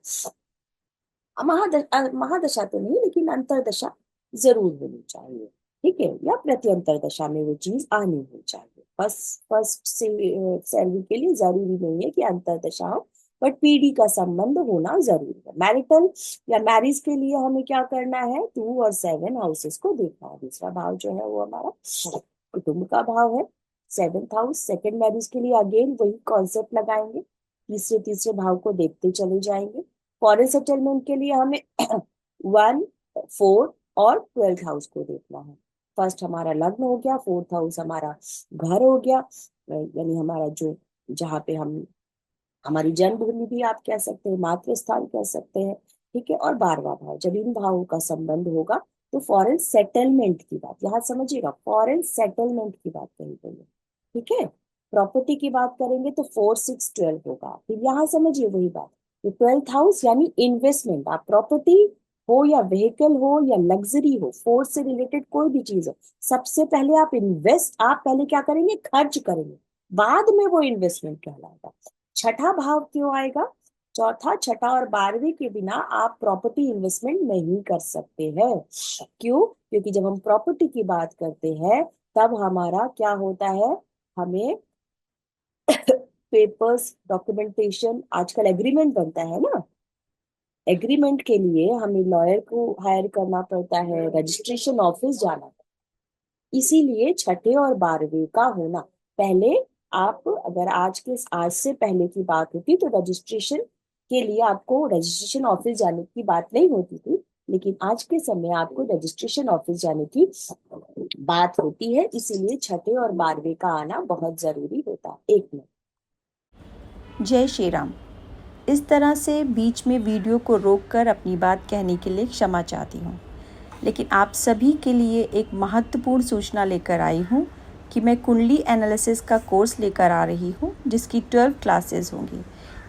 महादशा तो नहीं लेकिन अंतरदशा जरूर होनी चाहिए। ठीक है, या प्रत्यंतर दशा में वो चीज आनी ही चाहिए। बस फर्स्ट से सैलरी के लिए जरूरी नहीं है कि अंतरदशा हो, बट पीढ़ी का संबंध होना जरूरी है। मैरिटल या मैरिज के लिए हमें क्या करना है? 2 और 7 हाउसेस को देखना है। दूसरा भाव जो है वो हमारा कुटुंब का भाव है, 7th हाउस। सेकेंड मैरिज के लिए अगेन वही कॉन्सेप्ट लगाएंगे, तीसरे तीसरे भाव को देखते चले जाएंगे। फॉरेन सेटलमेंट के लिए हमें 1 4 और 12th हाउस को देखना है। फर्स्ट हमारा लग्न हो गया, 4th हाउस हमारा घर हो गया, यानी हमारा जो जहाँ पे हम हमारी जन्मभूमि भी आप कह सकते हैं, मातृ स्थान कह सकते हैं। ठीक है, और 12वां भाव, जब इन भावों का संबंध होगा तो फॉरेन सेटलमेंट की बात, यहाँ समझिएगा, फॉरेन सेटलमेंट की बात कही गई है। ठीक है, प्रॉपर्टी की बात करेंगे तो 4 6 12 होगा। फिर यहाँ समझिए वही बात, ये 12th हाउस यानी इन्वेस्टमेंट, आप प्रॉपर्टी हो या व्हीकल हो या लग्जरी हो, फोर्स से रिलेटेड कोई भी चीज हो, सबसे पहले आप इन्वेस्ट, आप पहले क्या करेंगे, खर्च करेंगे, बाद में वो इन्वेस्टमेंट कहलाएगा। छठा भाव क्यों आएगा, चौथा, छठा और 12वीं के बिना आप प्रॉपर्टी इन्वेस्टमेंट नहीं कर सकते हैं। क्यों, क्योंकि जब हम प्रॉपर्टी की बात करते हैं तब हमारा क्या होता है, हमें पेपर्स, डॉक्यूमेंटेशन, आजकल एग्रीमेंट बनता है ना, एग्रीमेंट के लिए हमें लॉयर को हायर करना पड़ता है, रजिस्ट्रेशन ऑफिस जाना पड़ता है। इसीलिए छठे और 12वें का होना, पहले आप अगर आज से पहले की बात होती तो रजिस्ट्रेशन के लिए आपको रजिस्ट्रेशन ऑफिस जाने की बात नहीं होती थी, लेकिन आज के समय आपको रजिस्ट्रेशन ऑफिस जाने की बात होती है, इसीलिए छठे और 12वें का आना बहुत जरूरी होता है। एक मिनट। जय श्री राम। इस तरह से बीच में वीडियो को रोककर अपनी बात कहने के लिए क्षमा चाहती हूँ, लेकिन आप सभी के लिए एक महत्वपूर्ण सूचना लेकर आई हूँ कि मैं कुंडली एनालिसिस का कोर्स लेकर आ रही हूँ, जिसकी 12 क्लासेस होंगी।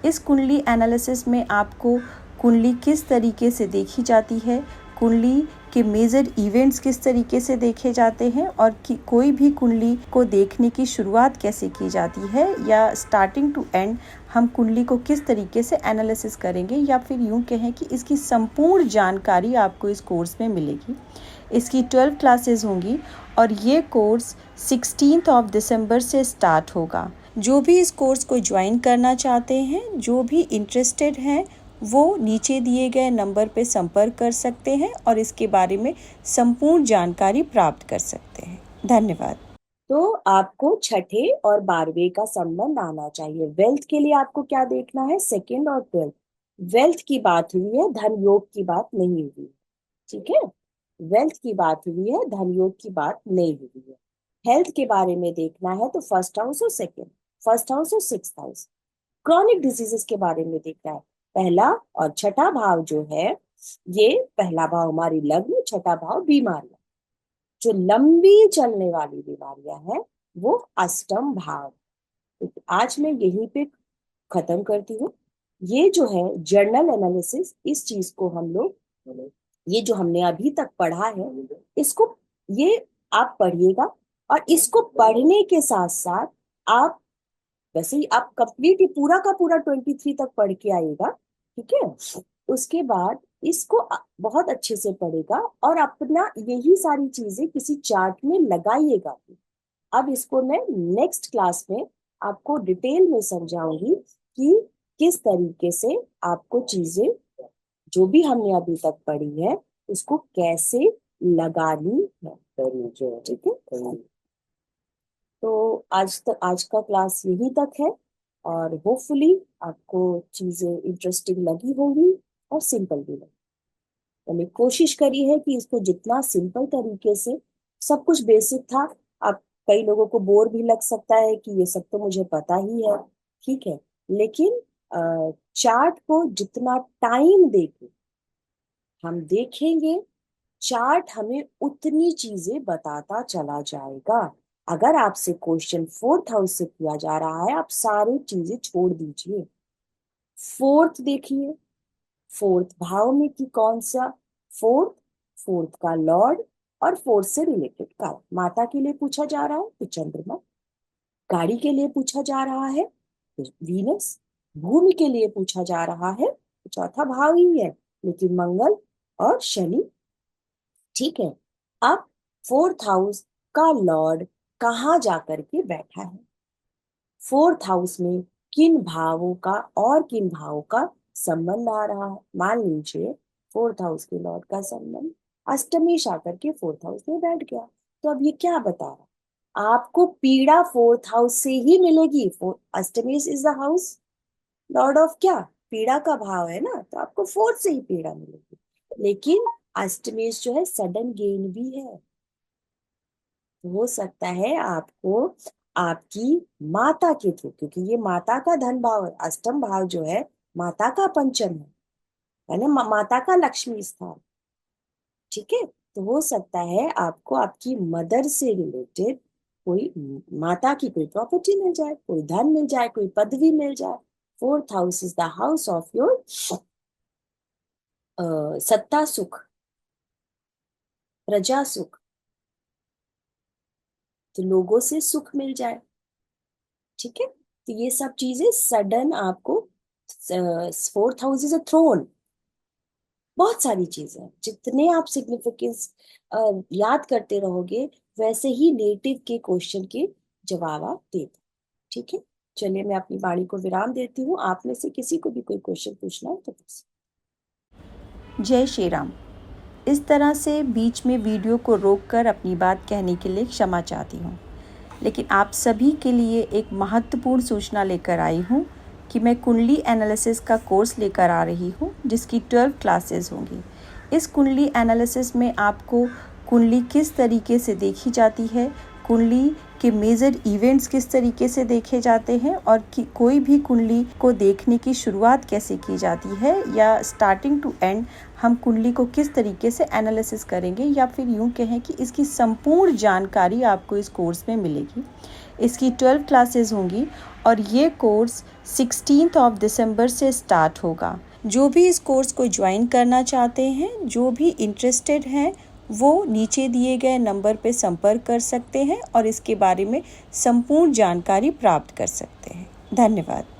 इस कुंडली एनालिसिस में आपको कुंडली किस तरीके से देखी जाती है, कुंडली के मेजर इवेंट्स किस तरीके से देखे जाते हैं, और कि कोई भी कुंडली को देखने की शुरुआत कैसे की जाती है, या स्टार्टिंग टू एंड हम कुंडली को किस तरीके से एनालिसिस करेंगे, या फिर यूँ कहें कि इसकी संपूर्ण जानकारी आपको इस कोर्स में मिलेगी। इसकी 12 क्लासेस होंगी और ये कोर्स 16 दिसंबर से स्टार्ट होगा। जो भी इस कोर्स को ज्वाइन करना चाहते हैं, जो भी इंटरेस्टेड हैं, वो नीचे दिए गए नंबर पर संपर्क कर सकते हैं और इसके बारे में संपूर्ण जानकारी प्राप्त कर सकते हैं। धन्यवाद। तो आपको छठे और 12वें का संबंध आना चाहिए। वेल्थ के लिए आपको क्या देखना है, सेकंड और 12th। वेल्थ की बात हुई है, धन योग की बात नहीं हुई। ठीक है, वेल्थ की बात हुई है, धन योग की बात नहीं हुई है। हेल्थ के बारे में देखना है तो फर्स्ट हाउस और सेकंड, फर्स्ट हाउस और सिक्स्थ हाउस। क्रॉनिक डिजीजेस के बारे में देखना है, पहला और छठा भाव जो है, ये पहला भाव हमारी लग्न, छठा भाव बीमारियां, जो लंबी चलने वाली बीमारियां हैं वो अष्टम भाव। तो आज मैं यहीं पे खत्म करती हूँ। ये जो है जर्नल एनालिसिस, इस चीज को हम लोग, ये जो हमने अभी तक पढ़ा है, इसको, ये आप पढ़िएगा, और इसको पढ़ने के साथ साथ आप, वैसे ही आप कंप्लीट ही पूरा का पूरा 23 तक पढ़ के आइएगा। ठीक है, उसके बाद इसको बहुत अच्छे से पढ़ेगा और अपना यही सारी चीजें किसी चार्ट में लगाइएगा। अब इसको मैं नेक्स्ट क्लास में आपको डिटेल में समझाऊंगी कि किस तरीके से आपको चीजें, जो भी हमने अभी तक पढ़ी है, उसको कैसे लगानी है। ठीक है, तो आज का क्लास यही तक है, और होपफुली आपको चीजें इंटरेस्टिंग लगी होंगी और सिंपल भी लगी। मैंने कोशिश करी है कि इसको जितना सिंपल तरीके से, सब कुछ बेसिक था। अब कई लोगों को बोर भी लग सकता है कि ये सब तो मुझे पता ही है, ठीक है, लेकिन चार्ट को जितना टाइम देके हम देखेंगे, चार्ट हमें उतनी चीजें बताता चला जाएगा। अगर आपसे क्वेश्चन 4th हाउस से किया जा रहा है, आप सारी चीजें छोड़ दीजिए, फोर्थ देखिए, फोर्थ भाव में कि कौन सा, फोर्थ, फोर्थ का लॉर्ड, और फोर्थ से रिलेटेड कार्य। माता के लिए पूछा जा रहा है तो चंद्रमा, गाड़ी के लिए पूछा जा रहा है तो वीनस, भूमि के लिए पूछा जा रहा है तो चौथा भाव ही है, लेकिन मंगल और शनि। ठीक है, अब 4th हाउस का लॉर्ड कहाँ जाकर के बैठा है, 4th हाउस में किन भावों का और किन भावों का संबंध आ रहा है। मान लीजिए 4th हाउस के लॉर्ड का संबंध अष्टमेश आकर के 4th हाउस में बैठ गया, तो अब ये क्या बता रहा है, आपको पीड़ा 4th हाउस से ही मिलेगी। अष्टमेश is the house lord of क्या, पीड़ा का भाव है ना, तो आपको फोर्थ से ही पीड़ा मिलेगी। लेकिन अष्टमेश जो है सडन गेन भी है, हो सकता है आपको आपकी माता के थ्रू, क्योंकि ये माता का धन भाव है। अष्टम भाव जो है माता का पंचम है ना, माता का लक्ष्मी स्थान। ठीक है, तो हो सकता है आपको आपकी मदर से रिलेटेड कोई माता की कोई प्रॉपर्टी मिल जाए, कोई धन मिल जाए, कोई पदवी मिल जाए। Fourth house is the house of your सत्ता सुख, प्रजा सुख, तो लोगों से सुख मिल जाए। ठीक है, तो ये सब चीजें सडन आपको, fourth house is a throne, बहुत सारी चीजें हैं। जितने आप सिग्निफिकेंस याद करते रहोगे, वैसे ही नेटिव के क्वेश्चन के जवाब आप दे दो। ठीक है, चलिए मैं अपनी वाणी को विराम देती हूँ। आप में से किसी को भी कोई क्वेश्चन पूछना है तो पूछ। जय श्री राम। इस तरह से बीच में वीडियो को रोककर अपनी बात कहने के लिए क्षमा चाहती हूँ, लेकिन आप सभी के लिए एक महत्वपूर्ण सूचना लेकर आई हूँ कि मैं कुंडली एनालिसिस का कोर्स लेकर आ रही हूँ, जिसकी 12 क्लासेस होंगी। इस कुंडली एनालिसिस में आपको कुंडली किस तरीके से देखी जाती है, कुंडली के मेजर इवेंट्स किस तरीके से देखे जाते हैं, और कि कोई भी कुंडली को देखने की शुरुआत कैसे की जाती है, या स्टार्टिंग टू एंड हम कुंडली को किस तरीके से एनालिसिस करेंगे, या फिर यूँ कहें कि इसकी संपूर्ण जानकारी आपको इस कोर्स में मिलेगी। इसकी 12 क्लासेस होंगी और ये कोर्स 16 दिसंबर से स्टार्ट होगा। जो भी इस कोर्स को ज्वाइन करना चाहते हैं, जो भी इंटरेस्टेड हैं, वो नीचे दिए गए नंबर पर संपर्क कर सकते हैं और इसके बारे में संपूर्ण जानकारी प्राप्त कर सकते हैं। धन्यवाद।